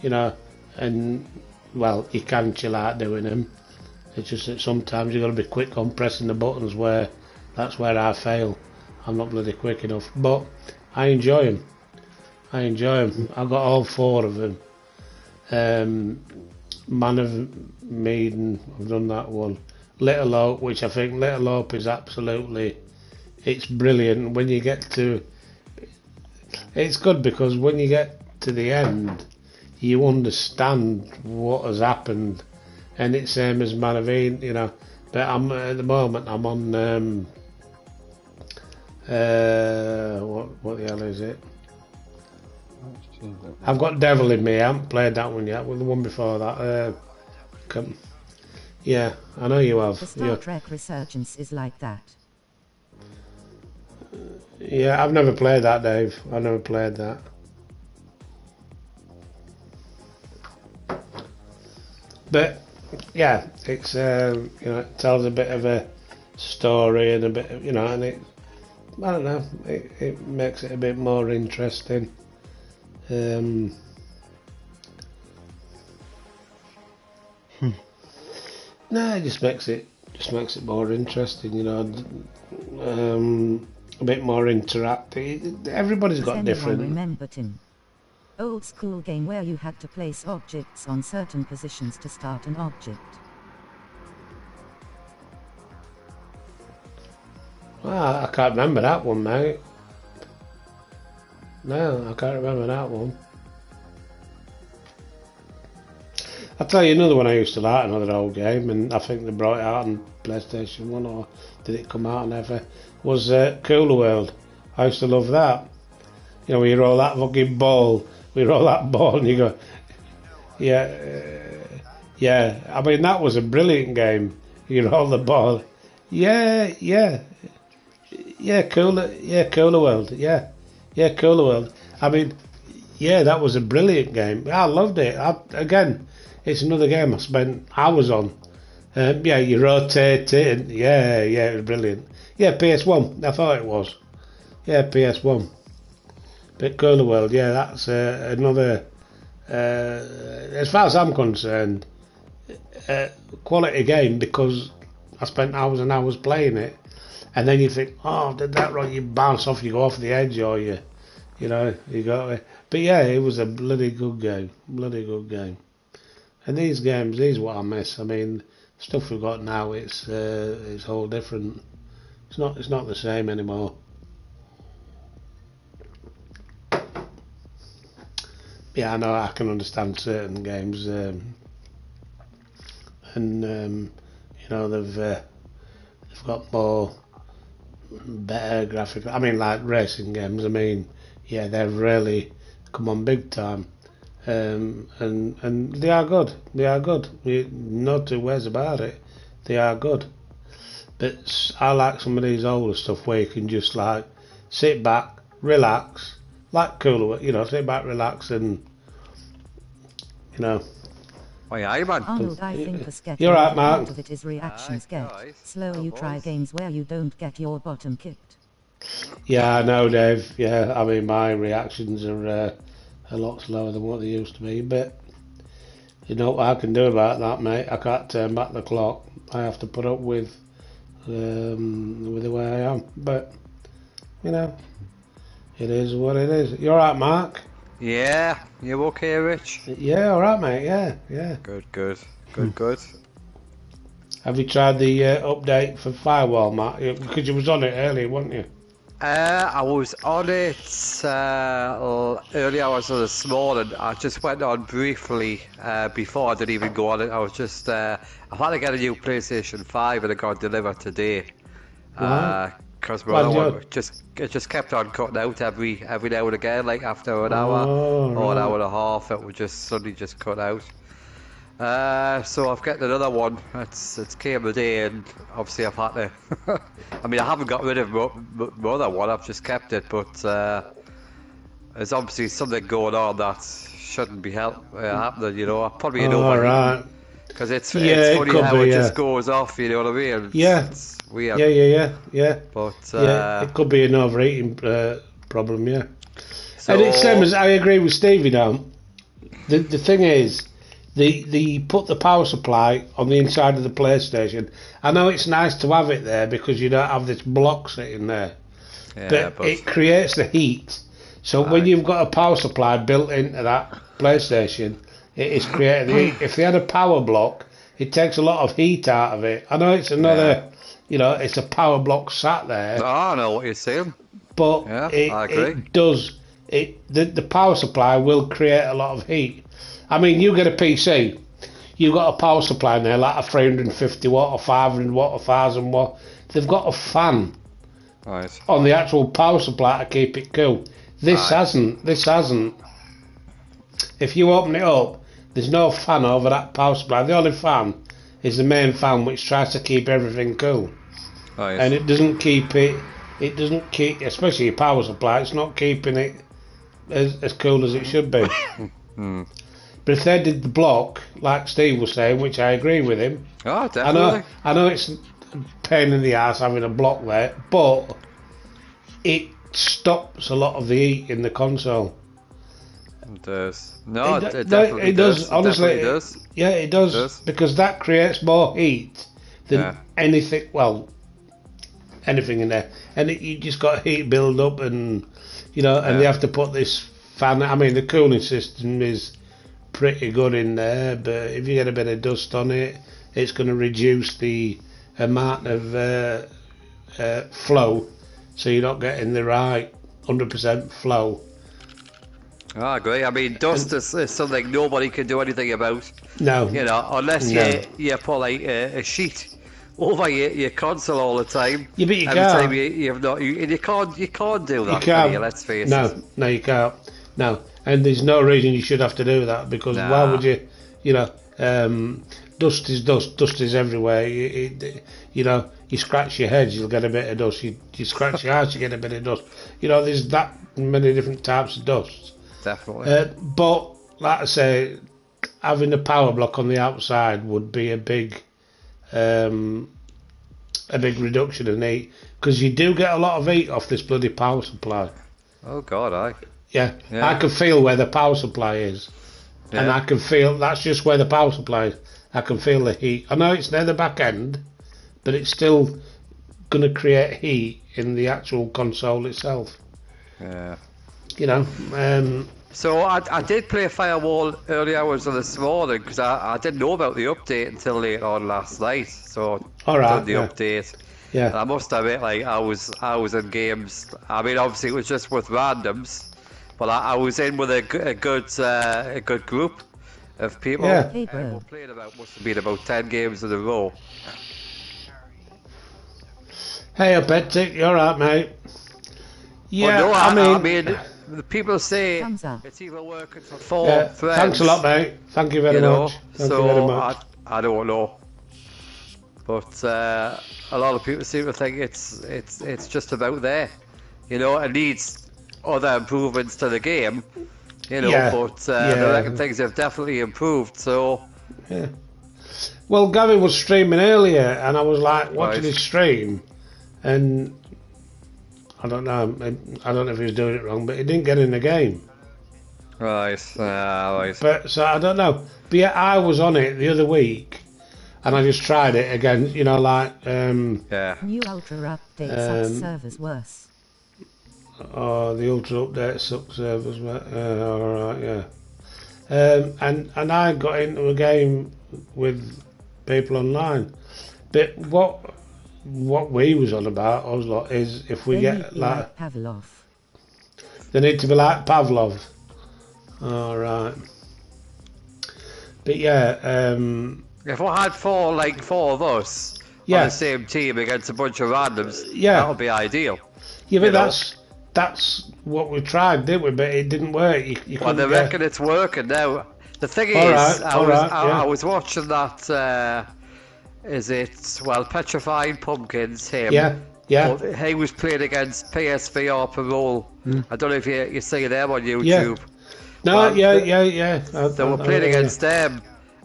you know, and well, you can chill out doing them. It's just that sometimes you've got to be quick on pressing the buttons where that's where I fail. I'm not bloody quick enough, but I enjoy them. I got all 4 of them. Man of Medan, I've done that one. Little Hope, which I think Little Hope is absolutely, it's brilliant. When you get to, it's good because when you get to the end, you understand what has happened, and it's same as Man of Eden, you know. But I'm at the moment I'm on what the hell is it? I've got Devil in Me. I haven't played that one yet. Well, the one before that. Yeah, I know you have. The Star Trek Resurgence is like that. Yeah, I've never played that, Dave. I've never played that. But yeah, it's you know, it tells a bit of a story and a bit of, you know, and it, I don't know, it makes it a bit more interesting. No, it just makes it Just makes it more interesting, you know. A bit more interactive. Everybody's got different. Remember Tim? Old school game where you had to place objects on certain positions to start an object. Well, I can't remember that one, mate. No, I can't remember that one. I'll tell you another one I used to like, another old game, and I think they brought it out on PlayStation 1, or did it come out never, was Cooler World. I used to love that. You know, when you roll that fucking ball, and you go, yeah. I mean, that was a brilliant game. You roll the ball. Yeah, Cooler World, Cooler World. I mean, yeah, that was a brilliant game. I loved it. Again, it's another game I spent hours on. You rotate it, and it was brilliant. Yeah, PS1, I thought it was. Yeah, PS1. But Cooler World, yeah, that's another, as far as I'm concerned, quality game, because I spent hours and hours playing it. And then you think, oh, did that right? You bounce off, you go off the edge, or you got it. But yeah, it was a bloody good game. And these games, these are what I miss. I mean, stuff we've got now, it's all different. It's not the same anymore. Yeah, I know, I can understand certain games, they've got more better graphics. I mean, like racing games. I mean, yeah, they've really come on big time, and they are good. No two ways about it. They are good. But I like some of these older stuff where you can just like sit back, relax, like Cooler, sit back, relax, and Oh yeah, man. Arnold, I think the sketch You're right, Mark. part of it is reactions get slow. You try games where you don't get your bottom kicked. Yeah, I know, Dave. Yeah, I mean, my reactions are a lot slower than what they used to be, but you know what I can do about that, mate? I can't turn back the clock. I have to put up with the way I am. But it is what it is. You all right, Mark? Yeah, you okay, Rich? Yeah, all right, mate. Yeah. Good. Have you tried the update for Firewall, Mark? Because you was on it earlier, weren't you? I was on it early hours of this morning. I just went on briefly before I didn't even go on it. I was just I've had to get a new PlayStation 5 and it got delivered today. Because it just kept on cutting out every now and again, like after an hour or an hour and a half, it would just suddenly just cut out. So I've got another one. It's came today, and obviously I've had to. I mean, I haven't got rid of my other one. I've just kept it, but there's obviously something going on that shouldn't be happening. I probably overheating. Because it's funny how it just goes off, you know what I mean? It's weird. Yeah. But it could be an overeating problem, yeah. So, and it's same as I agree with Stevie now. The thing is, they put the power supply on the inside of the PlayStation. I know it's nice to have it there because you don't have this block sitting there, but it creates the heat. So when you've got a power supply built into that PlayStation, it is creating the heat. If they had a power block, it takes a lot of heat out of it. I know it's another, it's a power block sat there. I know what you're saying. But I agree. It does. The power supply will create a lot of heat. I mean, you get a PC, you've got a power supply in there, like a 350 watt, or 500 watt, or 1000 watt. They've got a fan on the actual power supply to keep it cool. This hasn't. If you open it up, there's no fan over that power supply. The only fan is the main fan, which tries to keep everything cool. And it doesn't keep especially your power supply, it's not keeping it as cool as it should be. But if they did the block, like Steve was saying, which I agree with him. Oh, definitely. I know it's a pain in the ass having a block there, but it stops a lot of the heat in the console. It does. No, it definitely does. Honestly, it does. Yeah, it does. Because that creates more heat than anything. Well, anything in there, and you just got heat build up, and and they have to put this fan. I mean, the cooling system is pretty good in there, but if you get a bit of dust on it, it's going to reduce the amount of flow, so you're not getting the right 100% flow. I agree. I mean, dust is something nobody can do anything about. No. Unless you put like a sheet over your console all the time. Yeah, but you every can't. time you can't do that. You can't. Let's face it. No, you can't. No, and there's no reason you should have to do that, because why would you? Dust is dust. Dust is everywhere. You scratch your head, you'll get a bit of dust. You scratch your house, you get a bit of dust. There's that many different types of dust. Definitely. But like I say, having a power block on the outside would be a big reduction in heat, because you do get a lot of heat off this bloody power supply. Oh God, Yeah, I can feel where the power supply is, and I can feel that's just where the power supply is. I can feel the heat. I know it's near the back end, but it's still going to create heat in the actual console itself. Yeah. So I did play Firewall early hours of this morning, because I didn't know about the update until later on last night. So I done the update. Yeah. And I must admit, like I was in games. I mean, obviously it was just with randoms, but I was in with a good group of people. Yeah. We played must have been about 10 games in a row. Hey, I bet you all right, mate. Yeah, no, I mean, the people say it's even working for 4 friends. Thanks a lot, mate. Thank you very much. Thank you very much. I don't know, but a lot of people seem to think it's just about there. It needs other improvements to the game. But I reckon things have definitely improved. So yeah. Well, Gary was streaming earlier, and I was like watching his stream, and I don't know if he was doing it wrong, but he didn't get in the game. Right. But so I don't know. But yeah, I was on it the other week, and I just tried it again. New Ultra update sucks servers worse. Oh, the Ultra update sucks servers. Alright, yeah. And I got into a game with people online, but what we was on about, is if we get like Pavlov. They need to be like Pavlov. Alright. But yeah, if I had four of us on the same team against a bunch of randoms, that would be ideal. Yeah, but that's what we tried, didn't we? But it didn't work. Well, they reckon it's working now. The thing is, I was watching that. Petrified Pumpkins, him. Yeah. He was playing against PSVR Parole. I don't know if you see them on YouTube. No, yeah. They were playing against them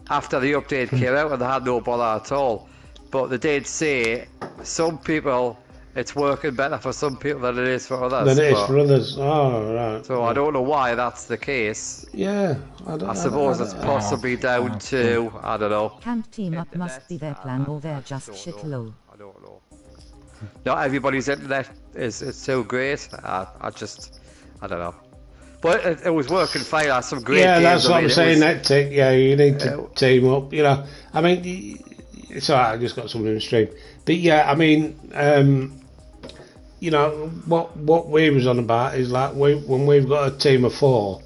after the update came out, and they had no bother at all. But they did say some people, it's working better for some people than it is for others. For others. Oh, right. So I don't know why that's the case. Yeah. I suppose it's possibly down to, I don't know. Can't team up must be their plan, or they're just shit low. I don't know. Not everybody's internet is so great. I don't know. But it was working fine. I had some great games. Yeah, that's what I'm saying. You need to team up. I mean, it's alright. I just got something in the stream. But yeah, I mean, what we was on about is like when we've got a team of 4.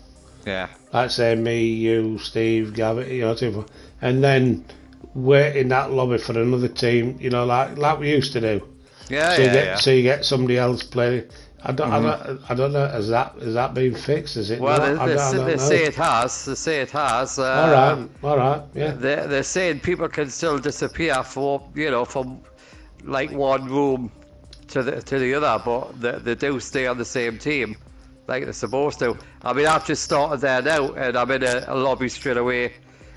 Yeah. Like say me, you, Steve, Gavin, team of 4, and then we're in that lobby for another team. Like we used to do. Yeah. So you get somebody else playing. I don't know. Has that been fixed? Is it? Well, they say it has. They say it has. All right. Yeah. They're saying people can still disappear from like one room to the other, but they do stay on the same team like they're supposed to. I mean, I've just started there now, and I'm in a lobby straight away,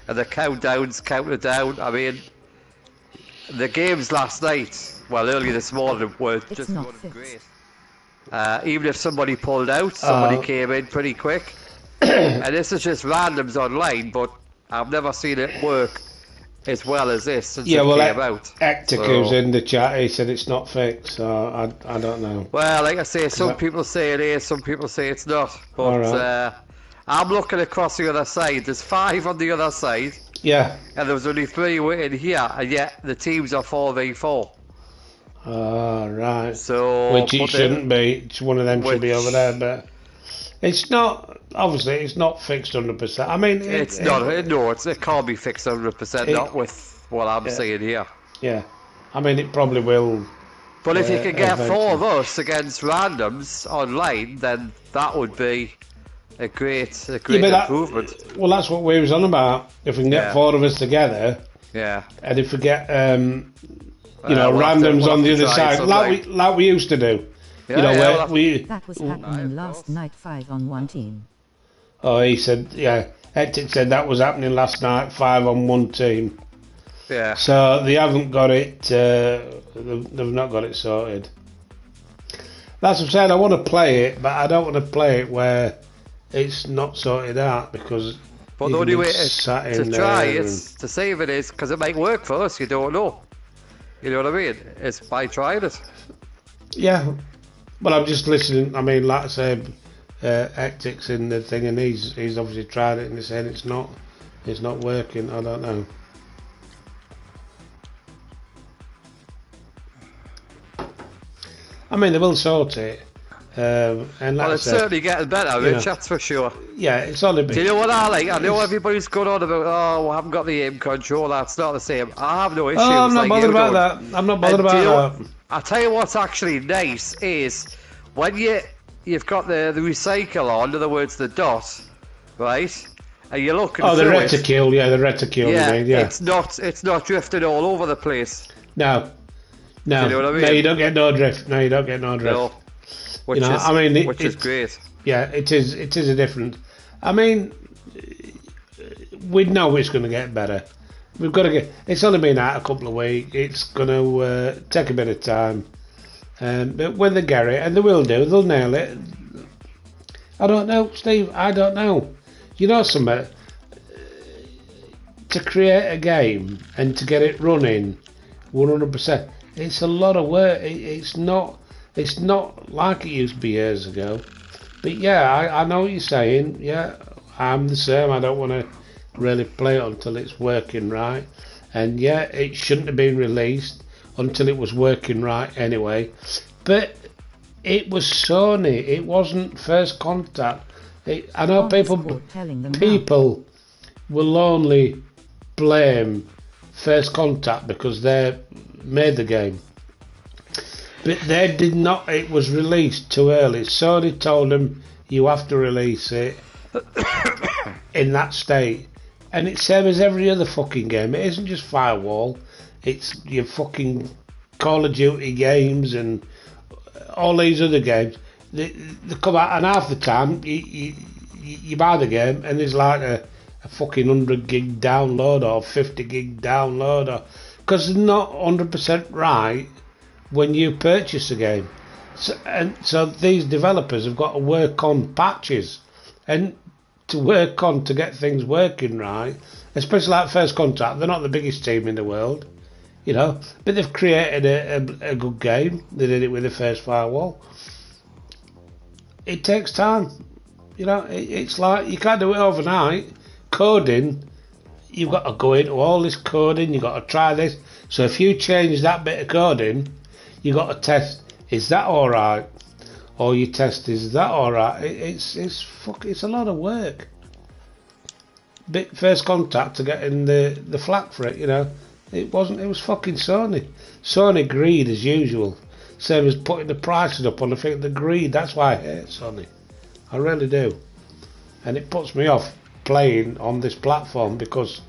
and the countdown's counted down. I mean, the games last night, early this morning, were just running great. Even if somebody pulled out, somebody came in pretty quick. And this is just randoms online, but I've never seen it work as well as this since yeah, it well, came out. Hectic, who's in the chat, he said it's not fixed, so I don't know. Well, like I say, some people say it is, some people say it's not. But right. I'm looking across the other side. There's 5 on the other side. Yeah. And there was only 3 in here, and yet the teams are 4v4. Oh, right. So, which it shouldn't be. One of them should be over there, but it's not. Obviously, it's not fixed 100%. I mean, it's not. No, it can't be fixed 100%. Not with what I'm saying here. Yeah. I mean, it probably will. But if you can get eventually. 4 of us against randoms online, then that would be a great improvement. Well, that's what we was on about. If we can get 4 of us together. Yeah. And if we get randoms on the other side, like we used to do. Yeah, that was happening last night, 5 on 1 team. Oh, he said, yeah. Hectic said that was happening last night, 5 on 1 team. Yeah. So they haven't got it. They've not got it sorted. That's what I'm saying. I want to play it, but I don't want to play it where it's not sorted out because. But the only way to try is to see if it is, because it might work for us. You don't know. You know what I mean? It's by trying it. Yeah. Well, I'm just listening. I mean, like I said, Hectic's in the thing, and he's obviously tried it, and he's saying it's not working. I don't know. I mean, they will sort it. And like it's certainly getting better, Rich, that's for sure. Yeah, it's only been. Do you know what I like? I know everybody's going on about, I haven't got the aim control, that's not the same. I have no issues. Oh, I'm not bothered about that. I'm not bothered about that. I'll tell you what's actually nice is when you've got the recycle on, in other words, the dot, right? And you're looking the reticule, the reticule. Yeah, it's not drifting all over the place. No. Do you know what I mean? No, you don't get no drift. No. Which is great. Yeah, it is a different. I mean, we know it's going to get better. We've got to get. It's only been out a couple of weeks. It's going to take a bit of time. But when they get it, and they will do, they'll nail it. I don't know, Steve. I don't know. You know something? To create a game and to get it running 100%, it's a lot of work. It's not like it used to be years ago. But yeah, I know what you're saying. Yeah, I'm the same. I don't want to really play it until it's working right. And yeah, it shouldn't have been released until it was working right anyway. But it was Sony. It wasn't First Contact. I know people will only blame First Contact because they made the game. But they did not. It was released too early. Sony told them you have to release it in that state, and it's same as every other fucking game. It isn't just Firewall. It's your fucking Call of Duty games and all these other games. They come out, and half the time you buy the game, and there's like a fucking 100 gig download or 50 gig download, because they're not 100% right when you purchase a game. So these developers have got to work on patches and to get things working right, especially like First Contact. They're not the biggest team in the world, but they've created a good game. They did it with the first Firewall. It takes time. It's like you can't do it overnight. Coding, you've got to go into all this coding, you've got to try this. So if you change that bit of coding, you got to test, is that alright? Or you test, is that alright? It's a lot of work. Bit First Contact to getting the flack for it, It was fucking Sony. Sony greed as usual. Same as putting the prices up on the thing, the greed. That's why I hate Sony. I really do. And it puts me off playing on this platform because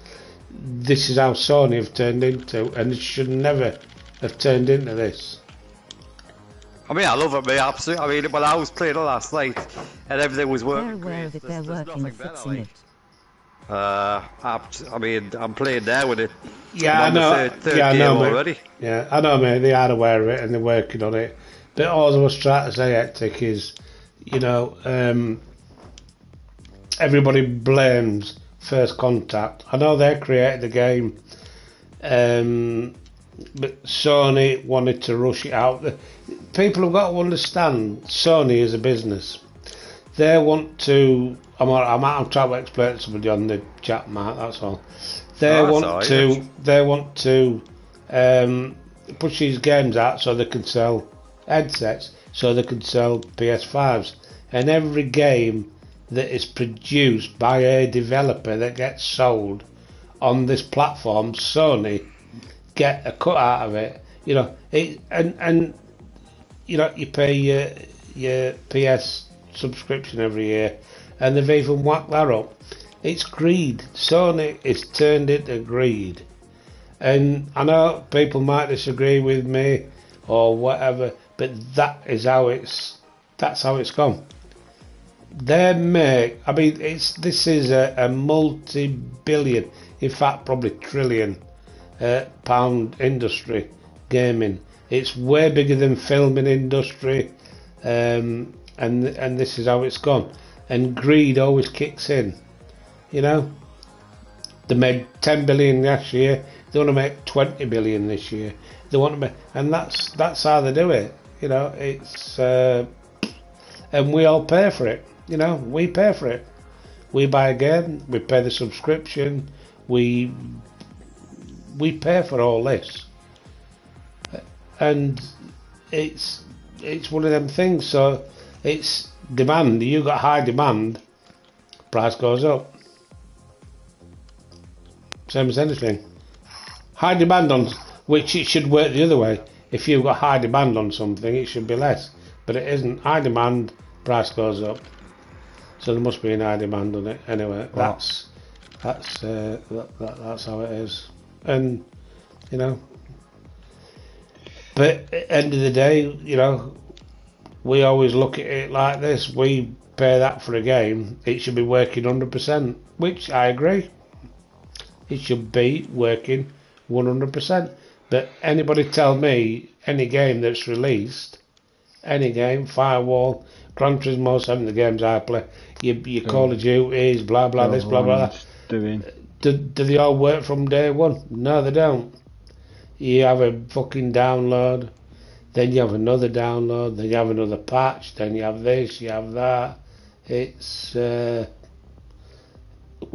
this is how Sony have turned into, and it should never have turned into this. I mean, I love it, mate, absolutely. I mean, when I was playing it last night and everything was working. They're aware of it, they're working at fixing it. I mean, I'm playing now with it. Yeah, I know. Third game already. Yeah, I know, mate. They are aware of it and they're working on it. But all I was trying to say, Hectic, is, everybody blames First Contact. I know they created the game, But Sony wanted to rush it out. People have got to understand Sony is a business. They want to. I'm trying to explain to somebody on the chat, Mark. That's all. They want to push these games out so they can sell headsets, so they can sell PS5s, and every game that is produced by a developer that gets sold on this platform, Sony get a cut out of it. You know, and you know, you pay your PS subscription every year, and they've even whacked that up. It's greed. Sony is turned into greed. And I know people might disagree with me or whatever, but that's how it's gone. They make, I mean, this is a multi-billion, in fact probably trillion pound industry, gaming. It's way bigger than filming industry, and this is how it's gone. And greed always kicks in, you know. They made 10 billion last year. They want to make 20 billion this year. They want to make, and that's how they do it. You know, it's and we all pay for it. You know, we pay for it. We buy a game. We pay the subscription. We pay for all this, and it's one of them things. So it's demand. You got high demand, price goes up. Same as anything. High demand on which it should work the other way. If you've got high demand on something, it should be less, but it isn't. High demand, price goes up. So there must be a high demand on it. Anyway, that's how it is. And you know, but at the end of the day, you know, we always look at it like this. We pay that for a game. It should be working 100%, which I agree. It should be working 100%. But anybody tell me any game that's released, any game, Firewall, Gran Turismo 7, the games I play, your Call of Duties, blah blah, this blah blah. Do they all work from day one? No, they don't. You have a fucking download, then you have another download, then you have another patch, then you have this, you have that. It's we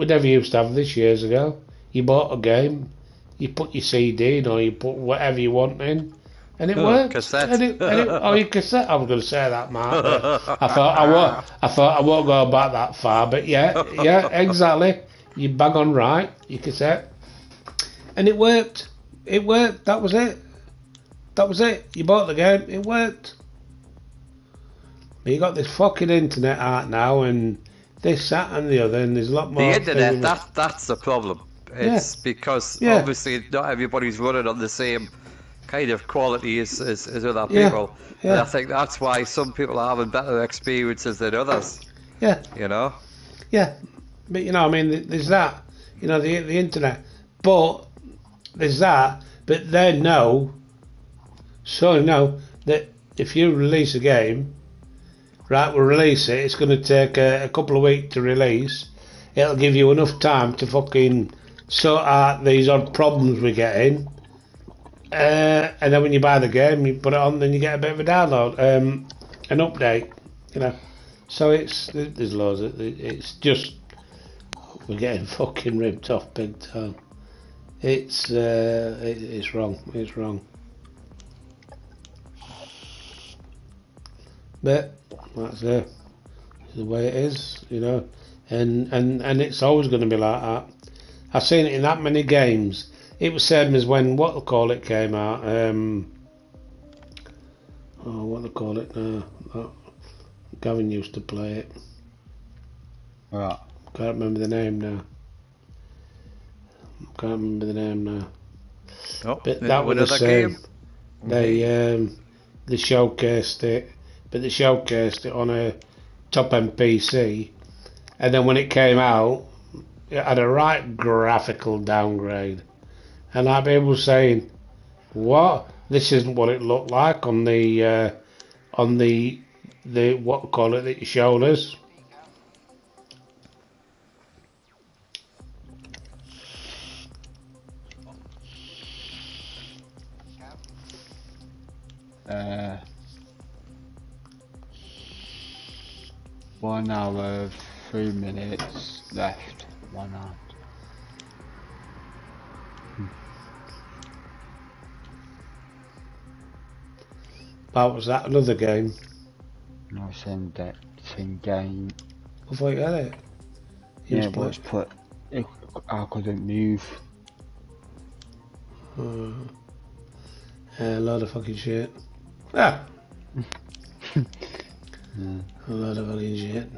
never used to have this years ago. You bought a game, you put your CD in or you put whatever you want in, and it worked. Cassette. Your cassette. I was going to say that, Mark. I thought I won't go back that far, but yeah, exactly. You bang on right, your cassette, and it worked. It worked. That was it. You bought the game. It worked. But you got this fucking internet out now, and this, that, and the other, and there's a lot more. The internet. That's the problem. It's because obviously not everybody's running on the same kind of quality as other people. Yeah. And I think that's why some people are having better experiences than others. Yeah. You know? Yeah. But, you know, I mean, there's that. You know, the internet. But there's that. But they know, that if you release a game, right, we'll release it. It's going to take a couple of weeks to release. It'll give you enough time to fucking sort out these odd problems we're getting, and then when you buy the game, you put it on, then you get a bit of a download, an update, you know. So there's loads of it's just we're getting fucking ripped off big time. It's wrong. It's wrong. But that's the way it is, you know, and it's always going to be like that. I've seen it in that many games. It was same as when came out. What they call it now? Gavin used to play it. Right. Can't remember the name now. Oh, but that was the same. Game. They showcased it, but they showcased it on a top-end PC, and then when it came out, it had a right graphical downgrade, and like people saying, "What? This isn't what it looked like on the what call it that you showed us." 1 hour, 3 minutes left. 1 hour. What was that? Another game? No, same game. I thought you had it. Yeah, but it's put. I couldn't move. Yeah, a load of fucking shit. Ah! Yeah. A load of fucking shit.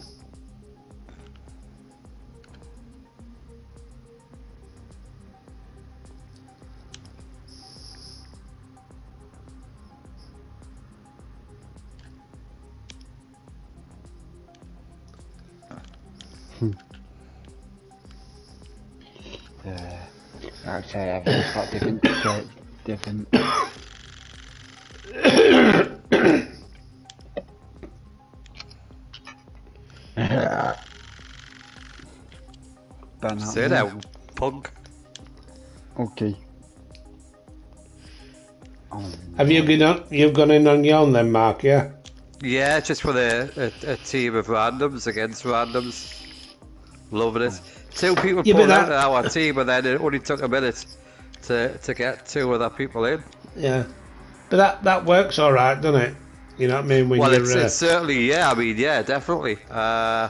Like I say, everyone's got different. Say that, punk. Okay. Have you you've gone in on your own then, Mark, yeah? Yeah, just with a team of randoms against randoms. Loving it. 2 people Yeah, pulled but out of our team, and then it only took a minute to get 2 other people in. Yeah. But that works alright, doesn't it? You know what I mean? When Well, you're, it's certainly, yeah, I mean, yeah, definitely.